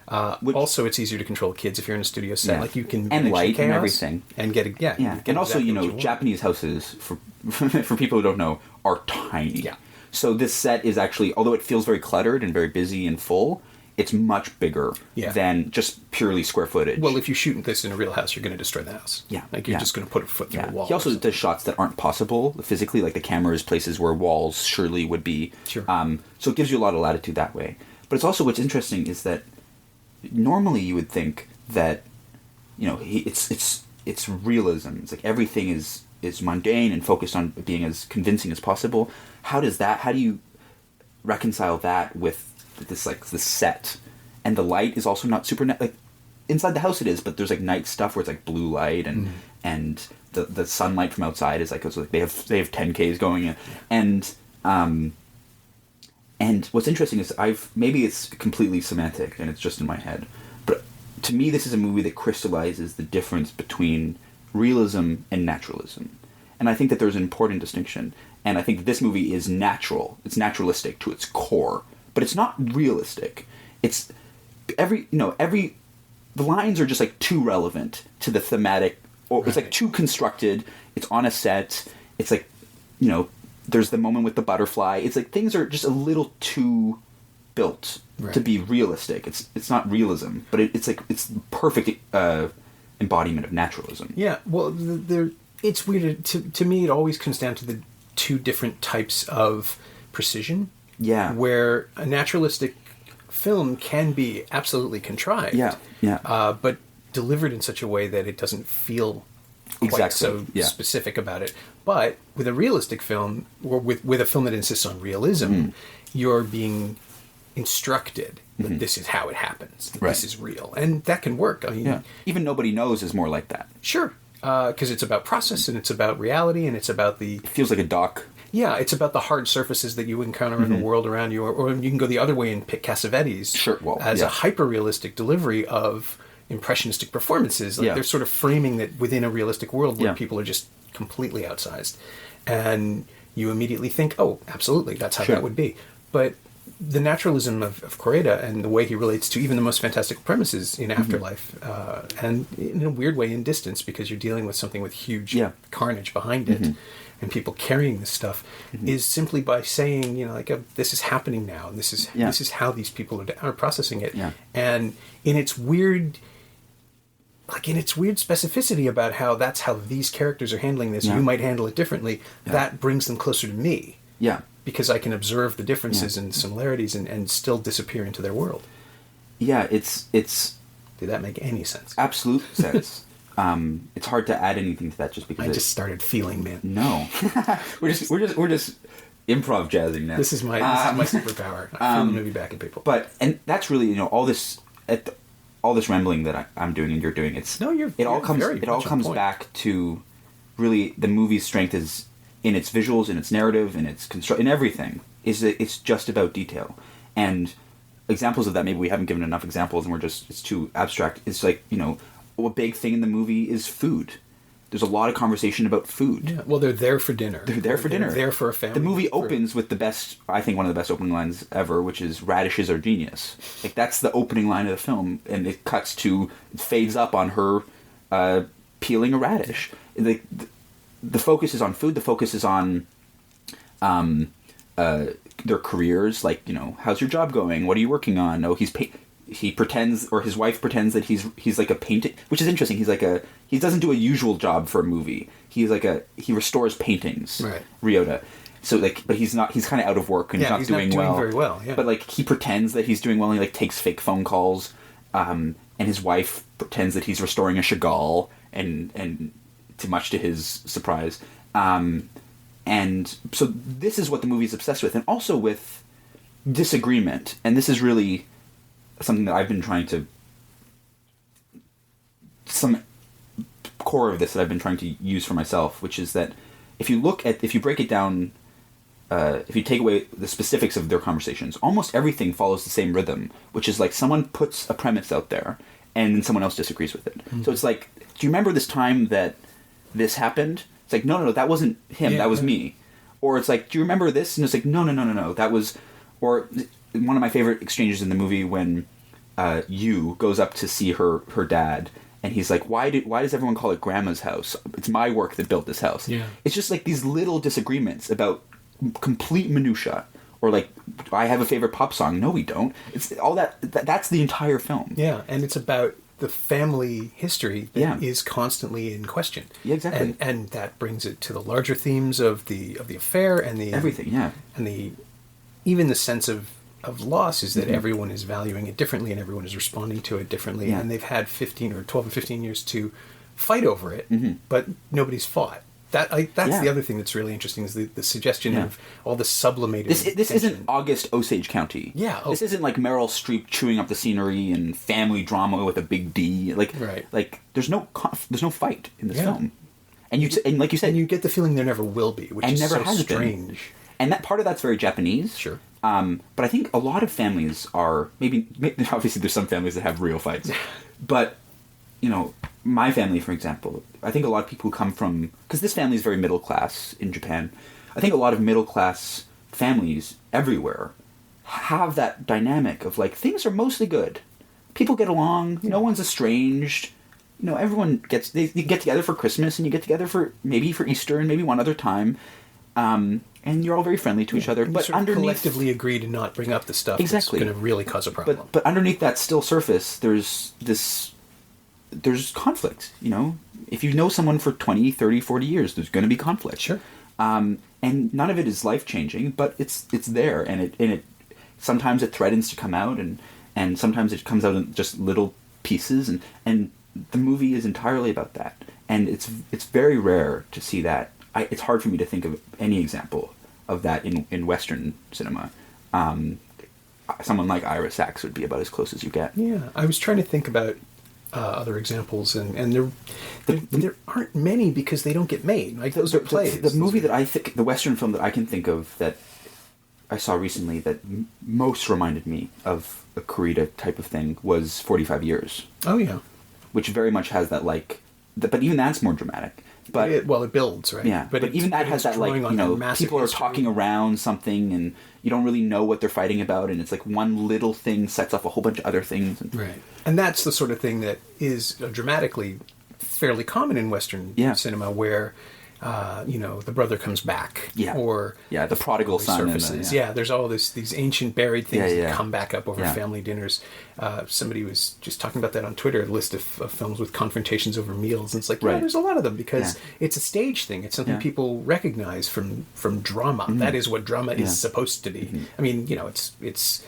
Yeah. Also, it's easier to control kids if you're in a studio set. Like you can and light and everything, and get and also Japanese houses for for people who don't know are tiny. Yeah. So this set is actually, although it feels very cluttered and very busy and full, it's much bigger than just purely square footage. Well, if you shoot this in a real house, you're going to destroy the house. Yeah. Like you're just going to put a foot through a wall. He also does shots that aren't possible physically, like the camera is places where walls surely would be. Sure. So it gives you a lot of latitude that way. But it's also, what's interesting is that normally you would think that, it's realism. It's like everything is mundane and focused on being as convincing as possible. How do you reconcile that with this set? And the light is also not super like inside the house it is, but there's like night stuff where it's like blue light and the sunlight from outside is like, they have 10Ks going in. And what's interesting is maybe it's completely semantic and it's just in my head, but to me this is a movie that crystallizes the difference between realism and naturalism. And I think that there's an important distinction. And I think this movie is natural. It's naturalistic to its core, but it's not realistic. It's the lines are just like too relevant to the thematic, or it's like too constructed. It's on a set. It's like, there's the moment with the butterfly. It's like things are just a little too built to be realistic. It's not realism, but it's perfect embodiment of naturalism. Yeah, well, it's weird. To me, it always comes down to the two different types of precision. Yeah. Where a naturalistic film can be absolutely contrived. Yeah, yeah. But delivered in such a way that it doesn't feel quite so specific about it. But with a realistic film, or with a film that insists on realism, you're being instructed that this is how it happens. This is real. And that can work. I mean, even Nobody Knows is more like that. Sure. Because it's about process, and it's about reality, and it's about the... It feels like a doc. Yeah, it's about the hard surfaces that you encounter in the world around you, or you can go the other way and pick Cassavetes as a hyper-realistic delivery of impressionistic performances. Like they're sort of framing that within a realistic world where people are just completely outsized. And you immediately think, oh, absolutely, that's how that would be. But the naturalism of Kore-eda and the way he relates to even the most fantastic premises in Afterlife, and in a weird way in Distance, because you're dealing with something with huge carnage behind it, and people carrying this stuff, is simply by saying, this is happening now, and this is how these people are processing it. And in its weird specificity about how that's how these characters are handling this, you might handle it differently, that brings them closer to me. Yeah. Because I can observe the differences and similarities and still disappear into their world. Yeah, it's... Did that make any sense? Absolute sense. It's hard to add anything to that just because I just started feeling, man. No. we're just improv jazzing now. This is my superpower. I feel the movie back in people. And that's really, all this rambling that I'm doing and you're doing, it all comes back to really the movie's strength is in its visuals, in its narrative, in its in everything, is that it's just about detail. And examples of that, maybe we haven't given enough examples and it's too abstract. It's like, a big thing in the movie is food. There's a lot of conversation about food. Yeah, well, they're there for dinner. They're there for a family. The movie opens with I think one of the best opening lines ever, which is radishes are genius. Like, that's the opening line of the film, and it fades up on her peeling a radish. The focus is on food. The focus is on their careers. Like, how's your job going? What are you working on? Oh, he pretends, or his wife pretends that he's like a painting, which is interesting. He doesn't do a usual job for a movie. He restores paintings. Right. Ryota. So but he's kind of out of work and he's not doing very well. Yeah. But he pretends that he's doing well. And he takes fake phone calls. And his wife pretends that he's restoring a Chagall and too much to his surprise. And so this is what the movie is obsessed with, and also with disagreement. And this is really something that I've been trying to... some core of this that I've been trying to use for myself, which is that if you break it down, if you take away the specifics of their conversations, almost everything follows the same rhythm, which is like someone puts a premise out there, and then someone else disagrees with it. Mm-hmm. So it's like, do you remember this time that this happened? It's like, no, that wasn't him, that was me. Or it's like, do you remember this? And it's like, no, that was... Or one of my favorite exchanges in the movie when Yu goes up to see her dad, and he's like, why does everyone call it Grandma's house? It's my work that built this house. Yeah. It's just like these little disagreements about complete minutia. Or like, I have a favorite pop song. No, we don't. It's all that's the entire film. Yeah, and it's about the family history that is constantly in question. Yeah, exactly. And that brings it to the larger themes of the affair and the... Everything, and even the sense of loss is that everyone is valuing it differently and everyone is responding to it differently. Yeah. And they've had 12 or 15 years to fight over it, but nobody's fought. That's the other thing that's really interesting is the suggestion of all the sublimated... This isn't August Osage County. Yeah. This isn't like Meryl Streep chewing up the scenery and family drama with a big D. Like there's no fight in this film. And like you said... And you get the feeling there never will be, which is never so strange. Been. And that part of that's very Japanese. Sure. But I think a lot of families are... Maybe obviously there's some families that have real fights. But, my family, for example, I think a lot of people who come from... Because this family is very middle class in Japan. I think a lot of middle class families everywhere have that dynamic of like things are mostly good. People get along. No one's estranged. Everyone they get together for Christmas, and you get together for Easter and maybe one other time, and you're all very friendly to each other. And but you underneath, collectively agree to not bring up the stuff exactly that's going to really cause a problem. But underneath that still surface, there's conflict. If you know someone for 20, 30, 40 years, there's going to be conflict. Sure. And none of it is life changing, but it's there, and it sometimes it threatens to come out, and sometimes it comes out in just little pieces, and the movie is entirely about that, and it's very rare to see that. It's hard for me to think of any example of that in Western cinema. Someone like Ira Sachs would be about as close as you get. Yeah, I was trying to think about other examples, and there aren't many because they don't get made. Like those are plays. The movie the Western film that I can think of that I saw recently that most reminded me of a Kore-eda type of thing was 45 Years. Oh yeah, which very much has that but even that's more dramatic. But it builds, right? Yeah, but even that has that people are talking around something and you don't really know what they're fighting about, and it's like one little thing sets off a whole bunch of other things. Right, and that's the sort of thing that is dramatically fairly common in Western cinema, where the brother comes back, or the prodigal son surfaces. There's all these ancient buried things that come back up over family dinners. Somebody was just talking about that on Twitter, a list of films with confrontations over meals, and it's like, there's a lot of them because it's a stage thing. It's something people recognize from drama. Mm-hmm. That is what drama is supposed to be. Mm-hmm. I mean, it's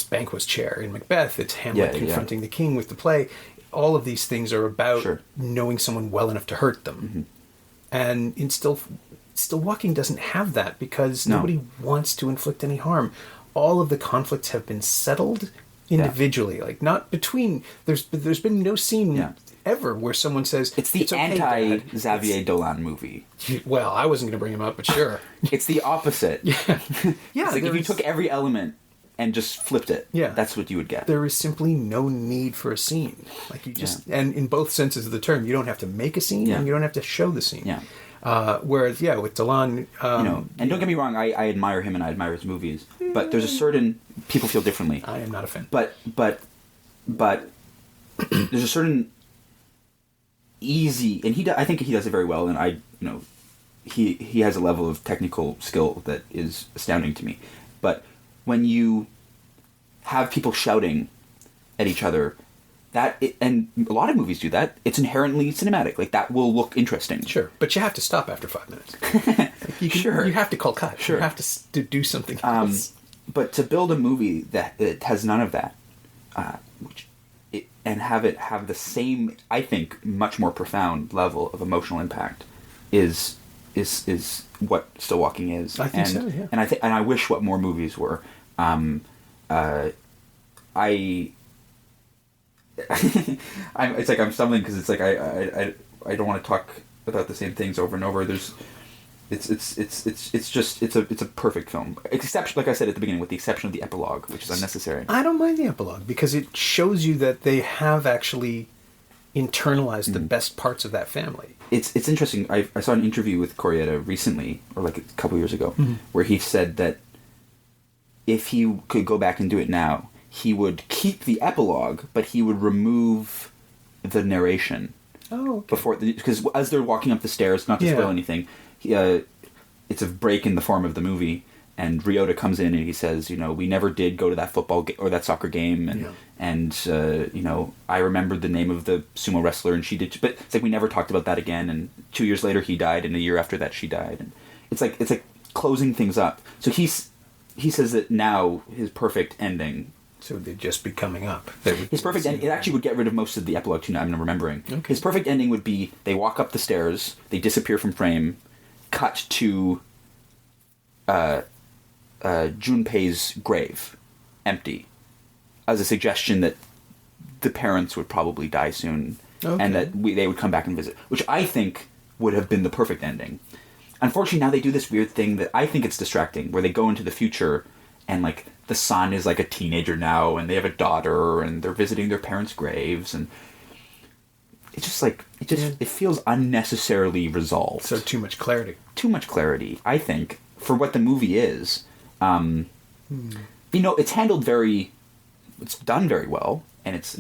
Banquo's chair in Macbeth. It's Hamlet confronting the king with the play. All of these things are about knowing someone well enough to hurt them. Mm-hmm. And in Still Walking doesn't have that because nobody wants to inflict any harm. All of the conflicts have been settled individually, like not between. There's been no scene ever where someone says it's the anti-Xavier Dolan movie. Well, I wasn't going to bring him up, but sure, it's the opposite. It's like if you took every element and just flipped it, that's what you would get. There is simply no need for a scene. Like you just, and in both senses of the term, you don't have to make a scene and you don't have to show the scene. Whereas, with Dolan, and don't get me wrong, I admire him and I admire his movies, but there's a certain people feel differently. I am not a fan. But there's a certain easy, and I think he does it very well, and he has a level of technical skill that is astounding to me, but when you have people shouting at each other, and a lot of movies do that, it's inherently cinematic. Like, that will look interesting. Sure, but you have to stop after 5 minutes. You have to call cut. Sure. You have to do something else. But to build a movie that has none of that, and have it have the same, I think, much more profound level of emotional impact is what Still Walking is. I think so, yeah. And I wish what more movies were. It's like I'm stumbling because it's like I don't want to talk about the same things over and over. It's a perfect film, except, like I said at the beginning, with the exception of the epilogue, which is unnecessary. I don't mind the epilogue because it shows you that they have actually internalized the best parts of that family. It's interesting. I saw an interview with Kore-eda recently, or like a couple years ago, where he said that if he could go back and do it now, he would keep the epilogue, but he would remove the narration. Oh, okay. Because as they're walking up the stairs, not to spoil anything, it's a break in the form of the movie, and Ryota comes in and he says, we never did go to that football or that soccer game, and I remembered the name of the sumo wrestler, and she did, but it's like we never talked about that again. And 2 years later he died, and a year after that she died, and it's like closing things up. So he says that now his perfect ending. So they'd just be coming up. His perfect ending, it actually would get rid of most of the epilogue too, now I'm remembering. Okay. His perfect ending would be they walk up the stairs, they disappear from frame, cut to Junpei's grave, empty, as a suggestion that the parents would probably die soon, and that they would come back and visit, which I think would have been the perfect ending. Unfortunately, now they do this weird thing that I think it's distracting, where they go into the future, and like the son is like a teenager now, and they have a daughter, and they're visiting their parents' graves, and it's just like it feels unnecessarily resolved. So too much clarity. Too much clarity, I think, for what the movie is. It's handled it's done very well, and it's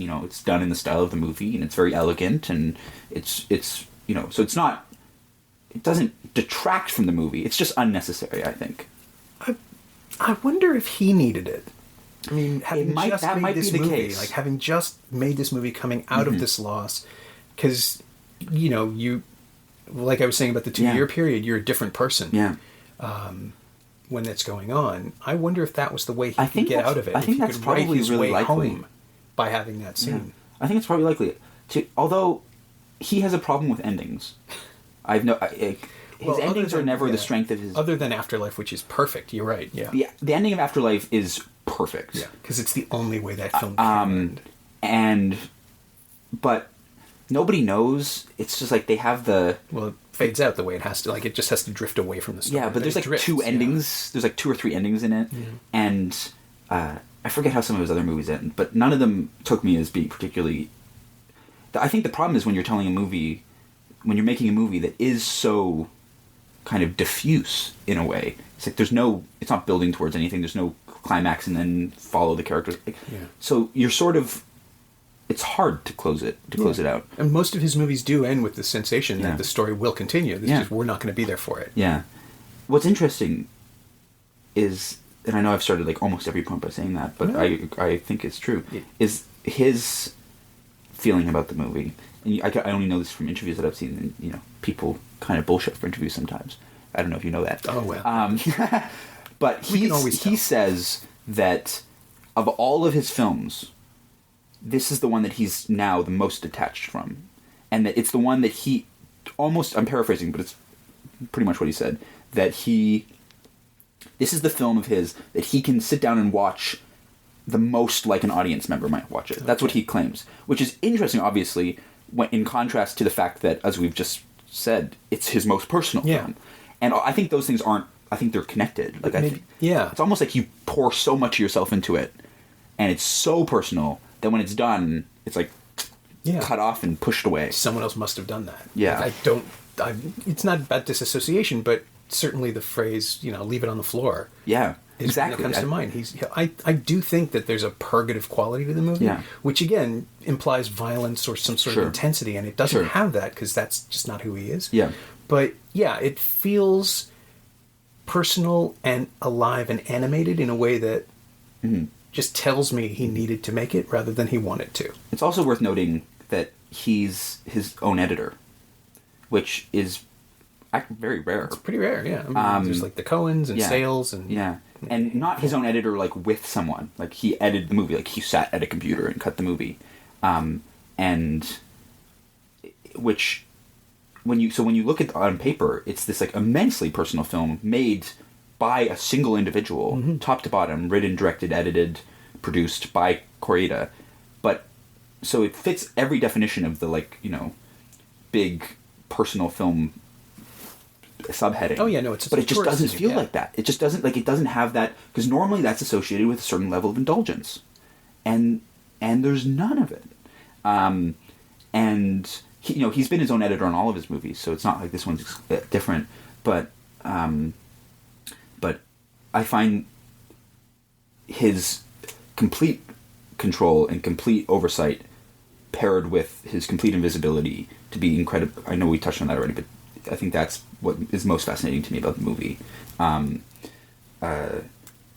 done in the style of the movie, and it's very elegant, and it's so it's not, it doesn't detract from the movie. It's just unnecessary, I think. I wonder if he needed it. I mean, having might be the case. Like having just made this movie, coming out of this loss, because you, like I was saying about the 2-year period, you're a different person. Yeah. When that's going on, I wonder if that was the way he could get out of it. I think that's probably really likely home by having that scene. Yeah. I think it's probably likely. Although he has a problem with endings. His endings are never the strength of his... Other than Afterlife, which is perfect, you're right, yeah. The ending of Afterlife is perfect. Yeah, because it's the only way that film can end. But nobody knows. It's just like they have the... Well, it fades out the way it has to. Like, it just has to drift away from the story. Yeah, but there's like drifts, 2 endings. There's like 2 or 3 endings in it. Yeah. And I forget how some of his other movies end, but none of them took me as being particularly... I think the problem is when you're telling a movie... When you're making a movie that is so... kind of diffuse in a way. It's like it's not building towards anything. There's no climax and then follow the characters. So you're sort of, it's hard to close it out. And most of his movies do end with the sensation that the story will continue. It's just, we're not going to be there for it. Yeah. What's interesting is, and I know I've started like almost every point by saying that, but I think it's true, is his feeling about the movie. And I only know this from interviews that I've seen, and people kind of bullshit for interviews sometimes. I don't know if you know that. Oh, well. But he says that of all of his films, this is the one that he's now the most detached from. And that it's the one that he almost, I'm paraphrasing, but it's pretty much what he said, that this is the film of his that he can sit down and watch the most like an audience member might watch it. That's what he claims. Which is interesting, obviously, in contrast to the fact that, as we've just said, it's his most personal film. And I think those things I think they're connected. Like it's almost like you pour so much of yourself into it, and it's so personal that when it's done, it's like cut off and pushed away. Someone else must have done that. Yeah. Like it's not about disassociation, but certainly the phrase, leave it on the floor. Yeah. Exactly. That comes to mind. I do think that there's a purgative quality to the movie, which again implies violence or some sort of intensity, and it doesn't have that because that's just not who he is. Yeah. But it feels personal and alive and animated in a way that just tells me he needed to make it rather than he wanted to. It's also worth noting that he's his own editor, which is very rare. It's pretty rare, yeah. I mean, there's like the Coens and Sales and... Yeah. And not his own editor, like, with someone. Like, he edited the movie. Like, he sat at a computer and cut the movie. And... Which... When you look at on paper, it's this, like, immensely personal film made by a single individual, top to bottom, written, directed, edited, produced by Kore-eda. But... So it fits every definition of the, like, big personal film subheading. Oh yeah, no, but it just doesn't feel like that. It just doesn't it doesn't have that, because normally that's associated with a certain level of indulgence, and there's none of it. And he's been his own editor on all of his movies, so it's not like this one's different. But I find his complete control and complete oversight paired with his complete invisibility to be incredible. I know we touched on that already, but I think that's what is most fascinating to me about the movie.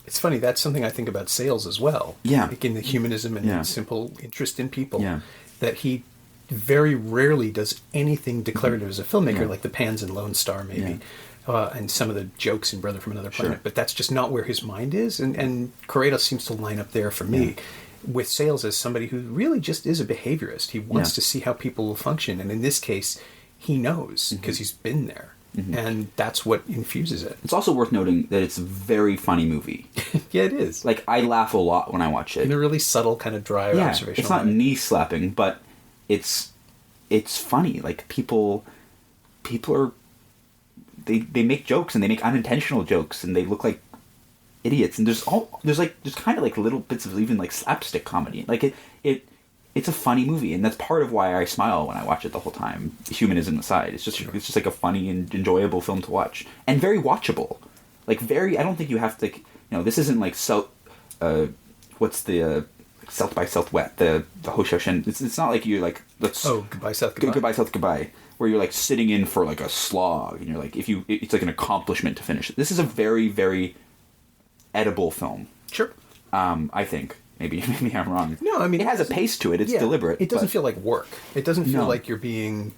It's funny, that's something I think about Sales as well. Yeah. Like in the humanism and simple interest in people. Yeah. That he very rarely does anything declarative as a filmmaker, like the Pans in Lone Star, maybe. And some of the jokes in Brother from Another Planet. But that's just not where his mind is. And Kore-eda seems to line up there for me with Sales as somebody who really just is a behaviorist. He wants to see how people will function. And in this case... He knows because he's been there, and that's what infuses it. It's also worth noting that it's a very funny movie. Yeah, it is. Like, I laugh a lot when I watch it. In a really subtle, kind of dry observation. It's not knee slapping, but it's funny. Like, people are they make jokes, and they make unintentional jokes, and they look like idiots. And there's kind of like little bits of even like slapstick comedy. Like it's a funny movie, and that's part of why I smile when I watch it the whole time. Humanism aside, it's just like a funny and enjoyable film to watch, and very watchable. Like very, I don't think you have to. This isn't like what's the South by Southwest, the Hoshoshin. It's not like you're like Goodbye South Goodbye. Goodbye South Goodbye, where you're like sitting in for like a slog, and you're like it's like an accomplishment to finish it. This is a very, very edible film. Sure. I think. Maybe I'm wrong. No, I mean... It has a pace to it. It's deliberate. It doesn't feel like work. It doesn't feel like you're being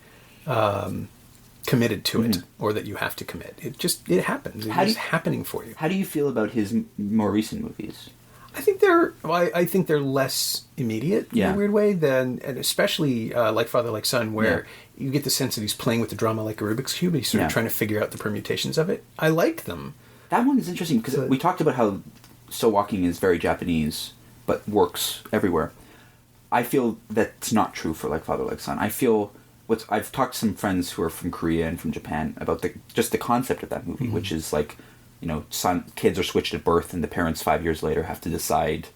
committed to it, or that you have to commit. It happens. It's happening for you. How do you feel about his more recent movies? I think they're less immediate in a weird way and especially Like Father, Like Son, where you get the sense that he's playing with the drama like a Rubik's Cube. He's sort of trying to figure out the permutations of it. I like them. That one is interesting because we talked about how Still Walking is very Japanese, but works everywhere. I feel that's not true for Like Father, Like Son. I've talked to some friends who are from Korea and from Japan about the concept of that movie, which is like, kids are switched at birth, and the parents 5 years later have to decide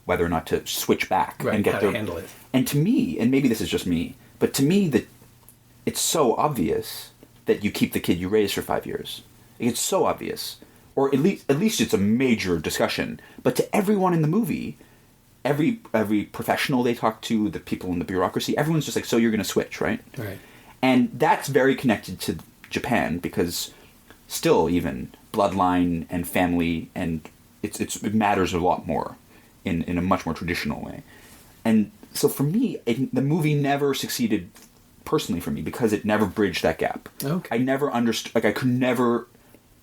whether or not to switch back and get to handle it. And to me, and maybe this is just me, but to me that it's so obvious that you keep the kid you raised for 5 years. It's so obvious, or at least it's a major discussion. But to everyone in the movie, every professional they talk to, the people in the bureaucracy, everyone's just like, so you're going to switch, right? Right. And that's very connected to Japan, because still even bloodline and family, and it matters a lot more in a much more traditional way. And so for me, the movie never succeeded personally for me because it never bridged that gap. Okay. I never understood, like I could never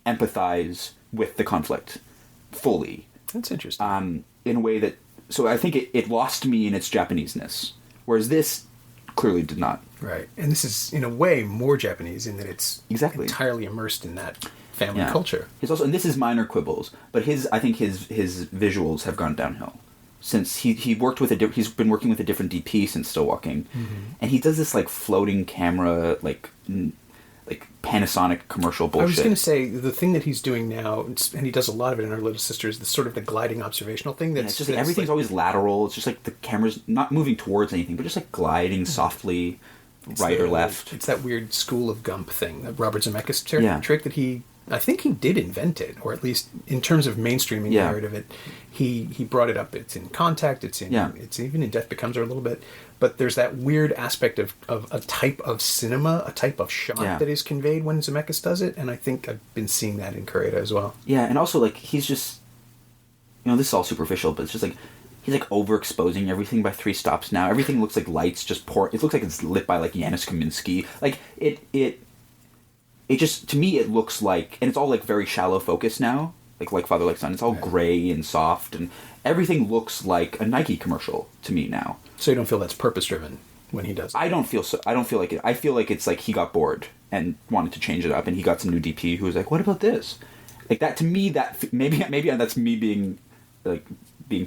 empathize with the conflict fully. That's interesting. In a way that, so I think it lost me in its Japanese-ness, whereas this clearly did not. Right. And this is, in a way, more Japanese in that it's entirely immersed in that family culture. And this is minor quibbles, but I think his visuals have gone downhill since he worked with he's been working with a different DP since Still Walking, and he does this like floating camera, like Panasonic commercial bullshit. I was going to say, the thing that he's doing now, and he does a lot of it in Our Little Sister, is the gliding observational thing. It's just like everything's always lateral. It's just like the camera's not moving towards anything, but just like gliding softly, right or left. It's that weird School of Gump thing, that Robert Zemeckis trick that I think he did invent it, or at least in terms of mainstreaming narrative, he brought it up. It's in Contact, it's even in Death Becomes Her a little bit, but there's that weird aspect of a type of cinema, a type of shot that is conveyed when Zemeckis does it, and I think I've been seeing that in Kore-eda as well. Yeah, and also like he's just, this is all superficial, but it's just like he's like overexposing everything by 3 stops now. Everything looks like lights just pour. It looks like it's lit by like Janusz Kaminski. Like it just, to me, it looks like, and it's all like very shallow focus now, like Father, Like Son. It's all gray and soft, and everything looks like a Nike commercial to me now. So you don't feel that's purpose driven when he does it? I don't feel like it. I feel like it's like he got bored and wanted to change it up, and he got some new DP who was like, "What about this?" Like that to me, that maybe that's me being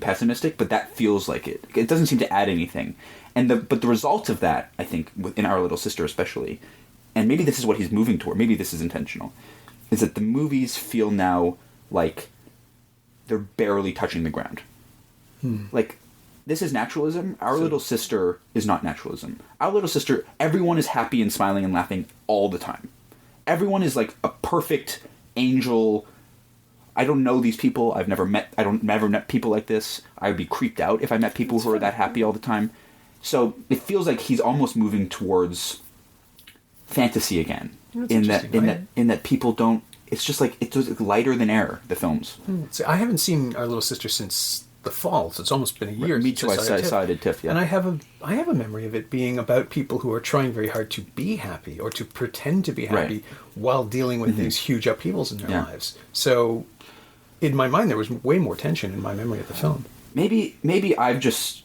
pessimistic, but that feels like it. It doesn't seem to add anything, but the result of that, I think, in Our Little Sister especially. And maybe this is what he's moving toward, maybe this is intentional, is that the movies feel now like they're barely touching the ground. Like, this is naturalism. Our Little Sister is not naturalism. Our Little Sister, everyone is happy and smiling and laughing all the time. Everyone is like a perfect angel. I don't know these people. I've never met people like this. I would be creeped out if I met people who are that happy all the time. So it feels like he's almost moving towards fantasy again, in that people don't. It's just like it's lighter than air. The films. See, I haven't seen Our Little Sister since the fall, so it's almost been a year. Me too. I saw it at TIFF. Yeah, and I have a memory of it being about people who are trying very hard to be happy or to pretend to be happy while dealing with these huge upheavals in their lives. So, in my mind, there was way more tension in my memory of the film. Maybe I just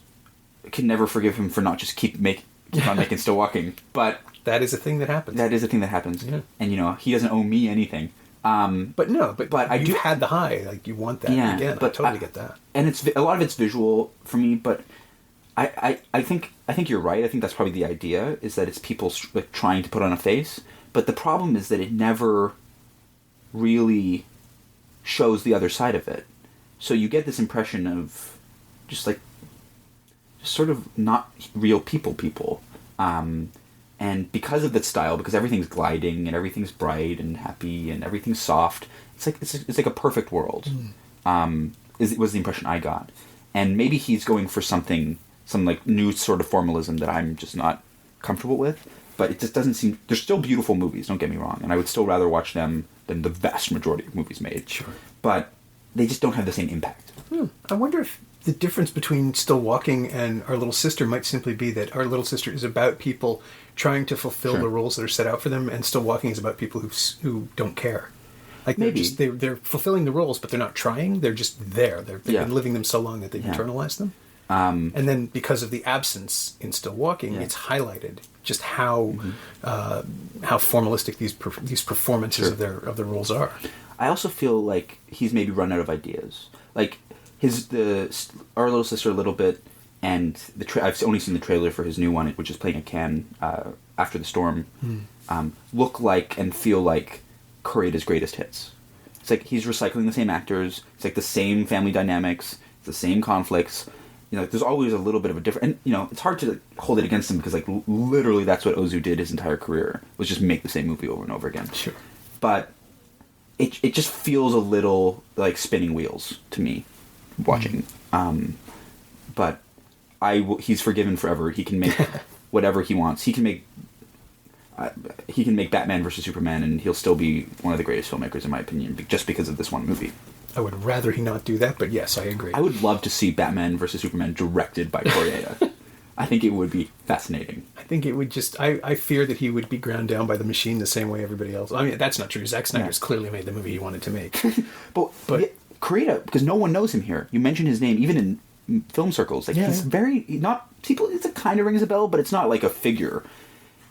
can never forgive him for not just keep on making Still Walking, but. That is a thing that happens. Yeah. And, he doesn't owe me anything. But you've had the high. Like, you want that again. But I totally get that. And a lot of it's visual for me, but I think you're right. I think that's probably the idea, is that it's people like trying to put on a face. But the problem is that it never really shows the other side of it. So you get this impression of just like sort of not real people. And because of that style, because everything's gliding and everything's bright and happy and everything's soft, it's like a perfect world. Was the impression I got. And maybe he's going for some like new sort of formalism that I'm just not comfortable with. But it just doesn't seem... They're still beautiful movies, don't get me wrong. And I would still rather watch them than the vast majority of movies made. Sure. But they just don't have the same impact. I wonder if the difference between Still Walking and Our Little Sister might simply be that Our Little Sister is about people trying to fulfill the roles that are set out for them, and Still Walking is about people who don't care. Like Maybe. they're fulfilling the roles, but they're not trying. They're just there. They've been living them so long that they've internalized them. And then because of the absence in Still Walking, it's highlighted just how formalistic these performances of their roles are. I also feel like he's maybe run out of ideas. Like Our Little Sister a little bit, and I've only seen the trailer for his new one, which is playing at Cannes After the Storm. Look like and feel like Kore-eda's greatest hits. It's like he's recycling the same actors. It's like the same family dynamics. It's the same conflicts. There's always a little bit of a different... And, it's hard to hold it against him because, literally that's what Ozu did his entire career, was just make the same movie over and over again. Sure. But it just feels a little like spinning wheels to me, watching. But he's forgiven forever. He can make whatever he wants. He can make Batman versus Superman, and he'll still be one of the greatest filmmakers, in my opinion, just because of this one movie. I would rather he not do that, but yes, I agree. I would love to see Batman versus Superman directed by Kore-eda. I think it would be fascinating. I think it would just... I fear that he would be ground down by the machine the same way everybody else... I mean, that's not true. Zack Snyder's clearly made the movie he wanted to make. but Kore-eda, because no one knows him here. You mention his name, even in film circles. He's very... not people. It kind of rings a bell, but it's not like a figure.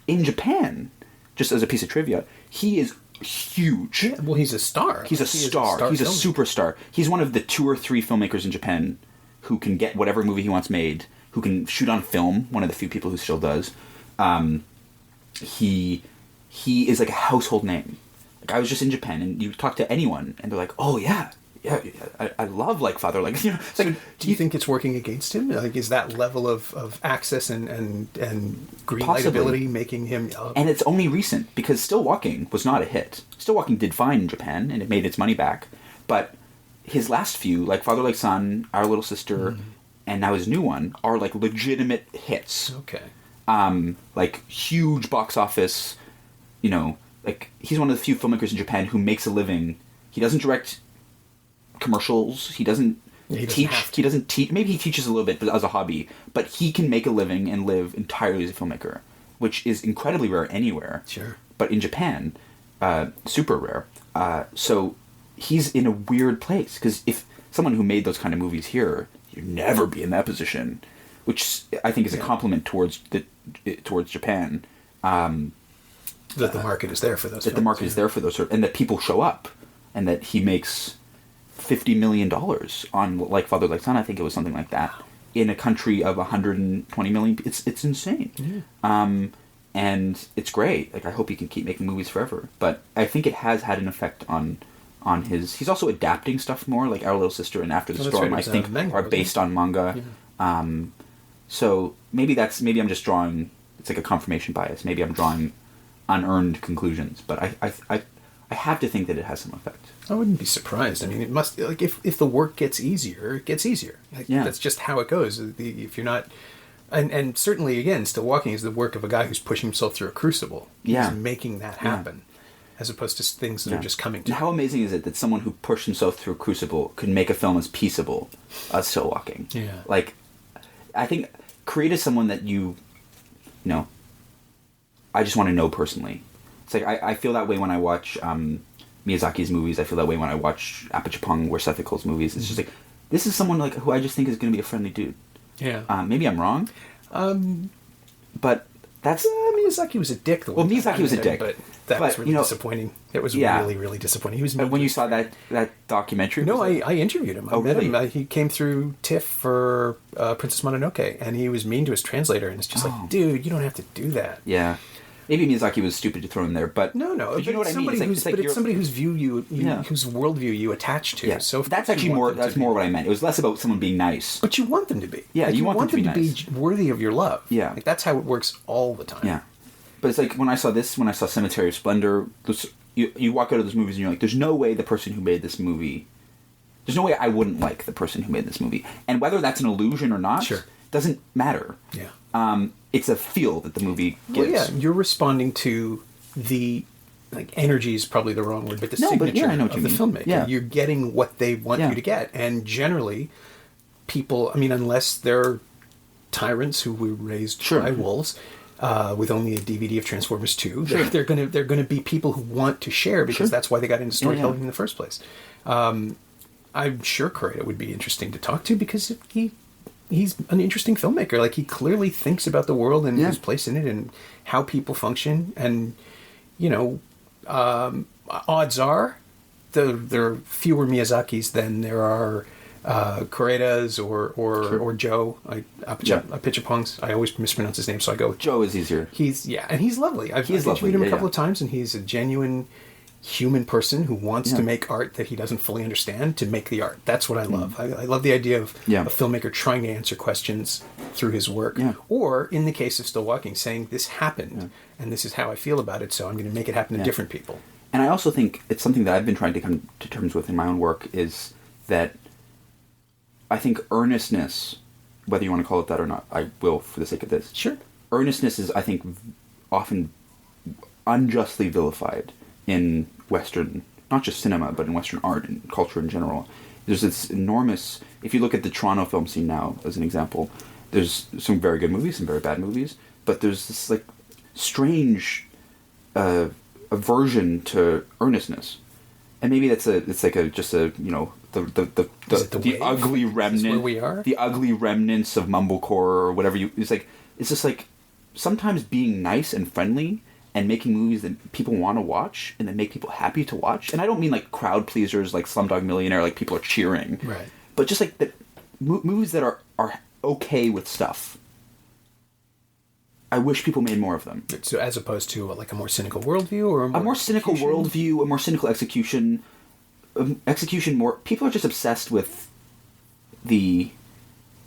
In Japan, just as a piece of trivia, he is huge. Yeah, well, he's a star. He's a star. He's a superstar. He's one of the 2 or 3 filmmakers in Japan who can get whatever movie he wants made, who can shoot on film, one of the few people who still does. He is like a household name. Like, I was just in Japan, and you talk to anyone, and they're like, oh, yeah, I love Like Father. Like, it's like, do you think it's working against him? Like, is that level of access and green light ability making him... And it's only recent, because Still Walking was not a hit. Still Walking did fine in Japan, and it made its money back. But his last few, like Father Like Son, Our Little Sister, and now his new one, are like legitimate hits. Okay. Like huge box office, like he's one of the few filmmakers in Japan who makes a living. He doesn't direct commercials. He doesn't teach. He doesn't teach. Maybe he teaches a little bit, but as a hobby. But he can make a living and live entirely as a filmmaker, which is incredibly rare anywhere. Sure. But in Japan, super rare. So he's in a weird place, because if someone who made those kind of movies here, you'd never be in that position, which I think is a compliment towards Japan. That the market is there for those. That the market is there for those, and that people show up, and that he makes $50 million on Like Father Like Son. I think it was something like that, in a country of 120 million. It's insane. Yeah. And it's great. Like, I hope he can keep making movies forever. But I think it has had an effect on his... He's also adapting stuff more, like Our Little Sister and After the Storm, I think, are based on manga. Yeah. So maybe I'm just drawing... It's like a confirmation bias. Maybe I'm drawing unearned conclusions. But I have to think that it has some effect. I wouldn't be surprised. I mean, it must... Like, if the work gets easier, it gets easier. Like, that's just how it goes. If you're not... And certainly, again, Still Walking is the work of a guy who's pushing himself through a crucible. He's making that happen, as opposed to things that are just coming to him. How amazing is it that someone who pushed himself through a crucible could make a film as peaceable as Still Walking? Yeah. Like, I think Kore-eda is someone that I just want to know personally. It's like, I feel that way when I watch Miyazaki's movies. I feel that way when I watch Apachipong, Where Seth Nichols' movies. It's just like, this is someone like who I just think is going to be a friendly dude. Yeah. Maybe I'm wrong. But that's... Miyazaki was a dick. Miyazaki was a dick. But that was really disappointing. It was really, really disappointing. He was... But when you saw that documentary... No, I interviewed him. I met him. He came through TIFF for Princess Mononoke, and he was mean to his translator, and it's just like, dude, you don't have to do that. Yeah. Maybe Miyazaki was stupid to throw in there, but no, but you know what I mean. It's somebody whose whose worldview you attach to. Yeah. So that's actually more. That's more what I meant. It was less about someone being nice. But you want them to be. Yeah, like, you want them to be nice. Worthy of your love. Yeah, like, that's how it works all the time. Yeah, but it's like when I saw Cemetery of Splendor, you walk out of those movies and you're like, there's no way the person who made this movie. There's no way I wouldn't like the person who made this movie, and whether that's an illusion or not, doesn't matter. Yeah. It's a feel that the movie gives. Well, yeah, you're responding to the, like, energy is probably the wrong word, but the signature of the filmmaker. Yeah. You're getting what they want you to get. And generally, people, I mean, unless they're tyrants who were raised by wolves, with only a DVD of Transformers 2, they're gonna be people who want to share, because that's why they got into storytelling in the first place. I'm sure Kore-eda would be interesting to talk to, because he's an interesting filmmaker. Like, he clearly thinks about the world and his place in it and how people function. And, odds are there are fewer Miyazakis than there are Kore-edas or Joe. Apichatpongs. I always mispronounce his name, so I go with Joe is easier. And he's lovely. I've interviewed him a couple of times, and he's a genuine human person who wants to make art that he doesn't fully understand to make the art. That's what I love. I love the idea of a filmmaker trying to answer questions through his work. Or, in the case of Still Walking, saying, this happened, and this is how I feel about it, so I'm going to make it happen to different people. And I also think it's something that I've been trying to come to terms with in my own work, is that I think earnestness, whether you want to call it that or not, I will for the sake of this. Sure. Earnestness is, I think, often unjustly vilified in Western, not just cinema, but in Western art and culture in general. There's this enormous, if you look at the Toronto film scene now, as an example, there's some very good movies, some very bad movies, but there's this, like, strange aversion to earnestness. And maybe the ugly remnant, is this where we are? The ugly remnants of mumblecore or whatever it's just like, sometimes being nice and friendly and making movies that people want to watch and that make people happy to watch. And I don't mean like crowd pleasers like Slumdog Millionaire, like people are cheering. Right. But just like movies that are okay with stuff. I wish people made more of them. So as opposed to like a more cynical worldview, or a more cynical worldview, a more cynical execution. People are just obsessed with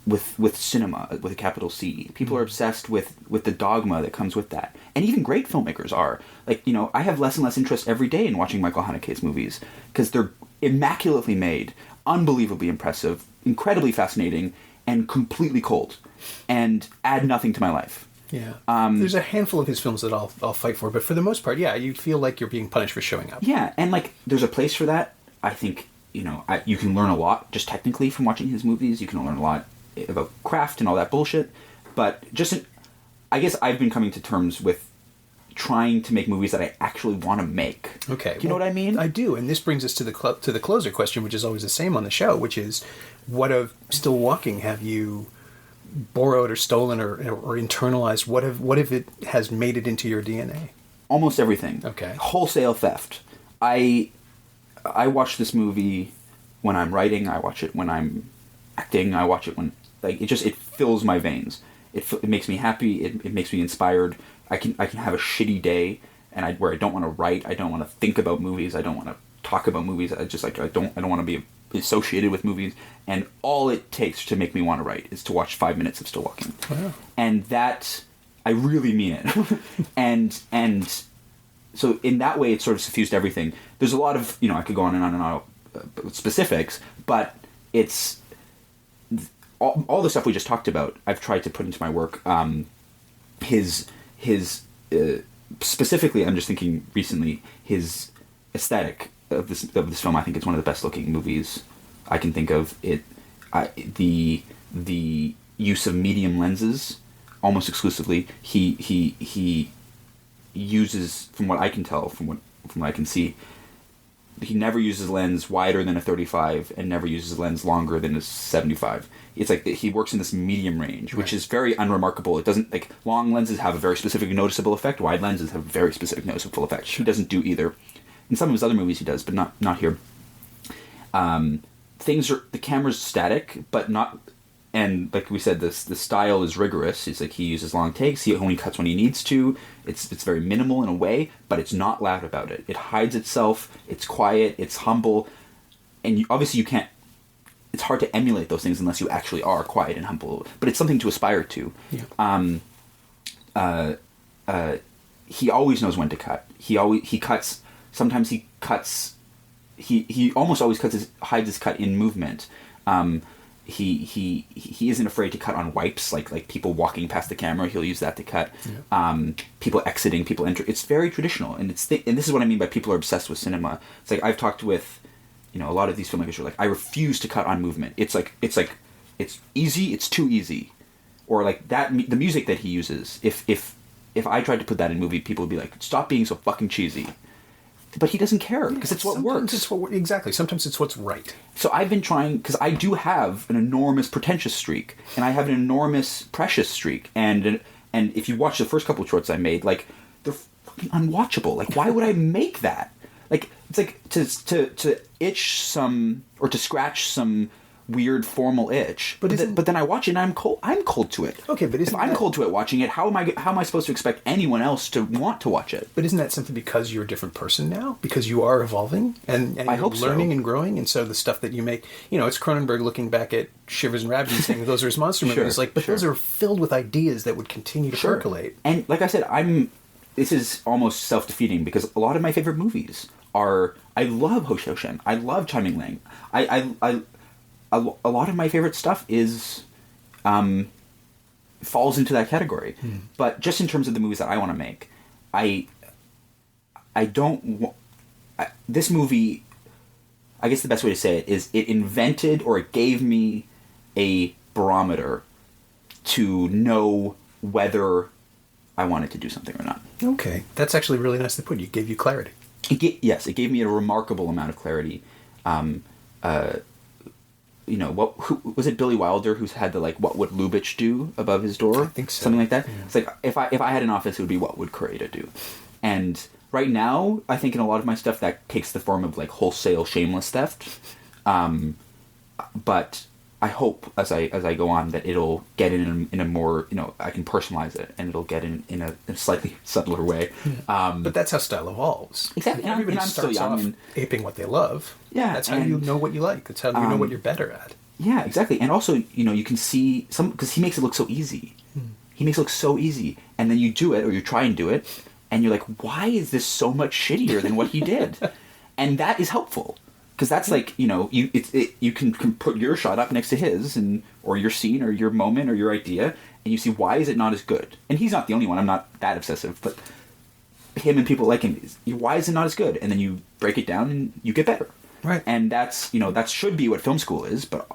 with cinema, with a capital C. People are obsessed with the dogma that comes with that. And even great filmmakers are. Like, I have less and less interest every day in watching Michael Haneke's movies, because they're immaculately made, unbelievably impressive, incredibly fascinating, and completely cold, and add nothing to my life. Yeah. There's a handful of his films that I'll fight for, but for the most part, you feel like you're being punished for showing up. Yeah, and like, there's a place for that. I think, you can learn a lot just technically from watching his movies. You can learn a lot about craft and all that bullshit, but I guess I've been coming to terms with trying to make movies that I actually want to make. Okay. Do you know what I mean? I do, and this brings us to the closer question, which is always the same on the show, which is, what of Still Walking have you borrowed or stolen or internalized? What if it has made it into your DNA? Almost everything. Okay. Wholesale theft. I watch this movie when I'm writing. I watch it when I'm acting. I watch it when, like, it fills my veins. It makes me happy. It makes me inspired. I can have a shitty day where I don't want to write. I don't want to think about movies. I don't want to talk about movies. I don't want to be associated with movies. And all it takes to make me want to write is to watch 5 minutes of Still Walking. Wow. And that, I really mean it. and so in that way, it sort of suffused everything. There's a lot of, I could go on and on with specifics, but it's all the stuff we just talked about. I've tried to put into my work. His specifically, I'm just thinking recently, his aesthetic of this film. I think it's one of the best looking movies I can think of. The use of medium lenses almost exclusively. He uses, from what I can tell, from what I can see, he never uses a lens wider than a 35 and never uses a lens longer than a 75. It's like he works in this medium range, which is very unremarkable. It doesn't, like, long lenses have a very specific noticeable effect. Wide lenses have a very specific noticeable effect. He doesn't do either. In some of his other movies he does, but not here. The camera's static, but not and like we said, the style is rigorous. It's like he uses long takes. He only cuts when he needs to. It's very minimal in a way, but it's not loud about it. It hides itself. It's quiet. It's humble, and obviously you can't. It's hard to emulate those things unless you actually are quiet and humble. But it's something to aspire to. Yeah. He always knows when to cut. He cuts. Sometimes he cuts. He almost always hides his cut in movement. He isn't afraid to cut on wipes, like people walking past the camera. He'll use that to cut. Yeah. People exiting, people enter. It's very traditional, and and this is what I mean by people are obsessed with cinema. It's like I've talked with, a lot of these filmmakers are like, I refuse to cut on movement. It's easy. It's too easy, or like that. The music that he uses. If I tried to put that in a movie, people would be like, stop being so fucking cheesy. But he doesn't care, because it's what works. Exactly. Sometimes it's what's right. So I've been trying, because I do have an enormous pretentious streak, and I have an enormous precious streak, and if you watch the first couple of shorts I made, like, they're fucking unwatchable. Like, why would I make that? Like, it's like to itch some, or to scratch some weird formal itch, but then I watch it and I'm cold to it. Okay, but if I'm cold to it watching it, how am I supposed to expect anyone else to want to watch it? But isn't that simply because you're a different person now? Because you are evolving and I hope learning so. and growing, and so the stuff that you make, it's Cronenberg looking back at Shivers and Rabbids and saying those are his monster movies. Those are filled with ideas that would continue to percolate. And like I said, this is almost self-defeating, because a lot of my favorite movies are, I love Ho Shen, I love Chiming Lang, a lot of my favorite stuff is falls into that category. But just in terms of the movies that I want to make, this movie, I guess the best way to say it is it invented, or it gave me a barometer to know whether I wanted to do something or not. Okay. That's actually really nice to put. It gave you clarity. Yes, it gave me a remarkable amount of clarity. Who was it? Billy Wilder, who's had the what would Lubitsch do above his door? I think so. Something like that. Yeah. It's like if I had an office, it would be what would Kore-eda do? And right now, I think in a lot of my stuff that takes the form of wholesale shameless theft. But I hope as I go on that it'll get in a more I can personalize it, and it'll get in a slightly subtler way. But that's how style evolves. Exactly. Everybody I'm starts still young off aping what they love. Yeah, that's how you know what you like. That's how you know what you're better at. Yeah, exactly. And also, you can see because he makes it look so easy. He makes it look so easy, and then you do it, or you try and do it, and you're like, why is this so much shittier than what he did? And that is helpful. Because that's you can put your shot up next to his, or your scene, or your moment, or your idea, and you see why is it not as good. And he's not the only one. I'm not that obsessive, but him and people like him. Why is it not as good? And then you break it down and you get better. Right. And that's that should be what film school is, but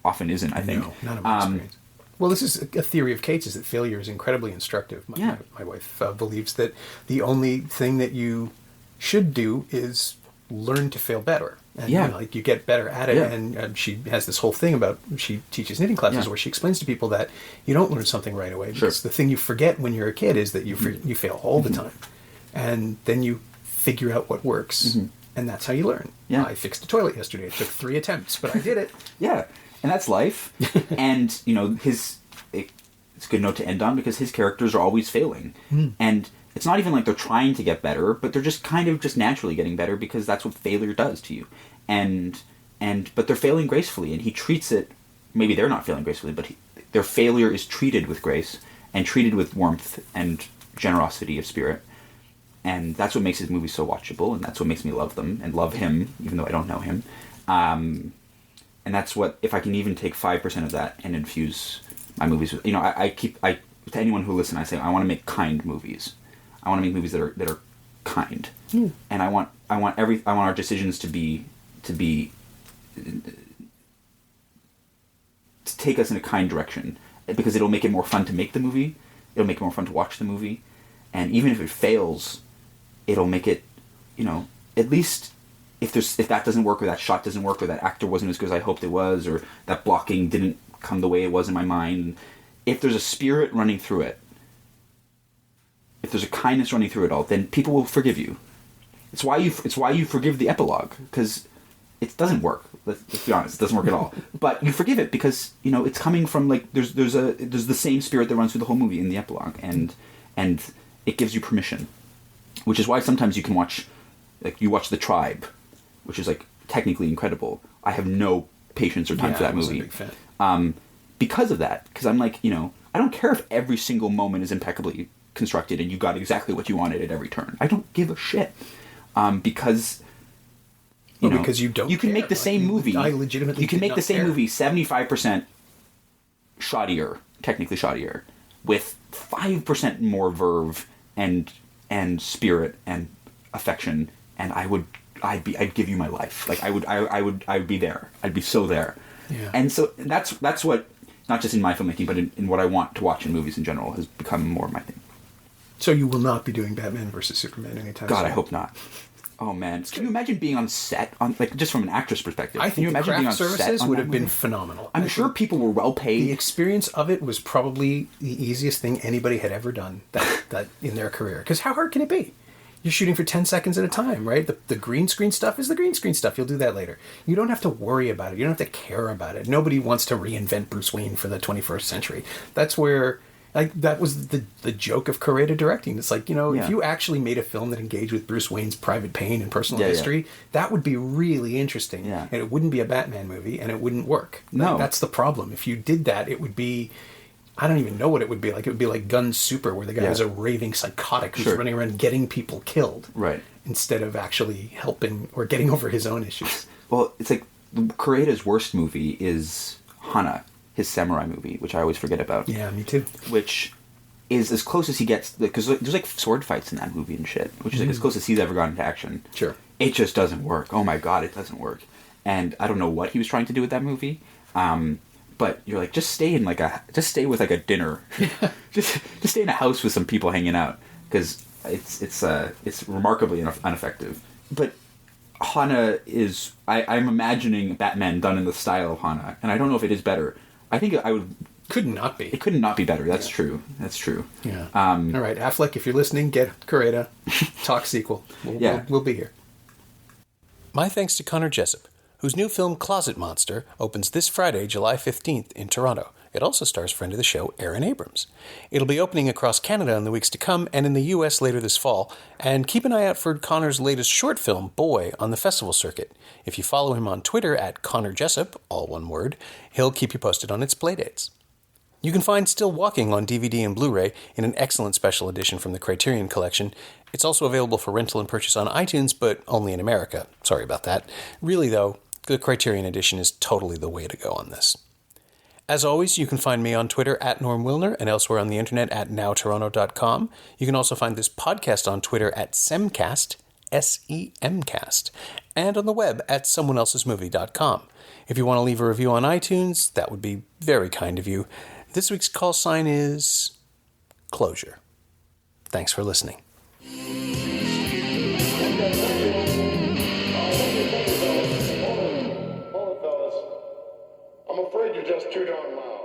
often isn't. I think. No, not in my experience. Well, this is a theory of Kate's, is that failure is incredibly instructive. My wife believes that the only thing that you should do is learn to fail better. And, you get better at it. Yeah. And she has this whole thing about, she teaches knitting classes where she explains to people that you don't learn something right away. Because the thing you forget when you're a kid is that you fail all the time. And then you figure out what works. And that's how you learn. Yeah. I fixed a toilet yesterday. It took 3 attempts, but I did it. Yeah. And that's life. And, it's a good note to end on, because his characters are always failing. And it's not even like they're trying to get better, but they're just kind of just naturally getting better, because that's what failure does to you. But they're failing gracefully, and he treats it, maybe they're not failing gracefully, but their failure is treated with grace, and treated with warmth and generosity of spirit. And that's what makes his movies so watchable, and that's what makes me love them, and love him, even though I don't know him. And that's what, if I can even take 5% of that and infuse my movies with, to anyone who listens, I say, I want to make kind movies. I want to make movies that are kind, and I want our decisions to take us in a kind direction, because it'll make it more fun to make the movie. It'll make it more fun to watch the movie, and even if it fails, it'll make it, at least if that doesn't work, or that shot doesn't work, or that actor wasn't as good as I hoped it was, or that blocking didn't come the way it was in my mind. If there's a spirit running through it, if there's a kindness running through it all, then people will forgive you. It's why you forgive the epilogue, because it doesn't work. Let's be honest, it doesn't work at all. But you forgive it because it's coming from like there's the same spirit that runs through the whole movie in the epilogue, and it gives you permission, which is why sometimes you can watch The Tribe, which is like technically incredible. I have no patience or time for that movie. I was a big fan. Because of that, because I'm like, I don't care if every single moment is impeccably constructed and you got exactly what you wanted at every turn. I don't give a shit. Because because you don't. You can make the same movie. I legitimately. You can make the same care. movie 75% shoddier, technically shoddier, with 5% more verve and spirit and affection, and I'd give you my life. Like I'd be there. I'd be so there. Yeah. And so that's what, not just in my filmmaking, but in what I want to watch in movies in general, has become more my thing. So you will not be doing Batman versus Superman anytime soon? God, I hope not. Oh man, can you imagine being on set just from an actor's perspective? I think the craft services would have been phenomenal. I'm sure people were well paid. The experience of it was probably the easiest thing anybody had ever done that in their career. Because how hard can it be? You're shooting for 10 seconds at a time, right? The green screen stuff is the green screen stuff. You'll do that later. You don't have to worry about it. You don't have to care about it. Nobody wants to reinvent Bruce Wayne for the 21st century. That's where... that was the joke of Kore-eda directing. It's like, if you actually made a film that engaged with Bruce Wayne's private pain and personal history, that would be really interesting. Yeah. And it wouldn't be a Batman movie, and it wouldn't work. No. That's the problem. If you did that, it would be... I don't even know what it would be like. It would be like Gun Super, where the guy was a raving psychotic who's running around getting people killed. Right. Instead of actually helping or getting over his own issues. Well, it's like Kore-eda's worst movie is Hana, his samurai movie, which I always forget about. Yeah, me too. Which is as close as he gets, because there's like sword fights in that movie and shit, which is like as close as he's ever gotten into action. Sure. It just doesn't work. Oh my god, it doesn't work. And I don't know what he was trying to do with that movie. But you're like, just stay with like a dinner. just stay in a house with some people hanging out, because it's remarkably ineffective. But Hana is, I'm imagining Batman done in the style of Hana, and I don't know if it is better. I think I would. Could not be. It could not be better. That's true. That's true. Yeah. All right, Affleck, if you're listening, get Kore-eda. Talk sequel. We'll be here. My thanks to Connor Jessup, whose new film Closet Monster opens this Friday, July 15th in Toronto. It also stars friend of the show, Aaron Abrams. It'll be opening across Canada in the weeks to come and in the U.S. later this fall. And keep an eye out for Connor's latest short film, Boy, on the festival circuit. If you follow him on Twitter at Connor Jessup, all one word, he'll keep you posted on its playdates. You can find Still Walking on DVD and Blu-ray in an excellent special edition from the Criterion Collection. It's also available for rental and purchase on iTunes, but only in America. Sorry about that. Really, though, the Criterion edition is totally the way to go on this. As always, you can find me on Twitter at Norm Wilner and elsewhere on the internet at nowtoronto.com. You can also find this podcast on Twitter at Semcast, S-E-M-cast, and on the web at someoneelsesmovie.com. If you want to leave a review on iTunes, that would be very kind of you. This week's call sign is Closure. Thanks for listening. I'm afraid you're just too darn loud.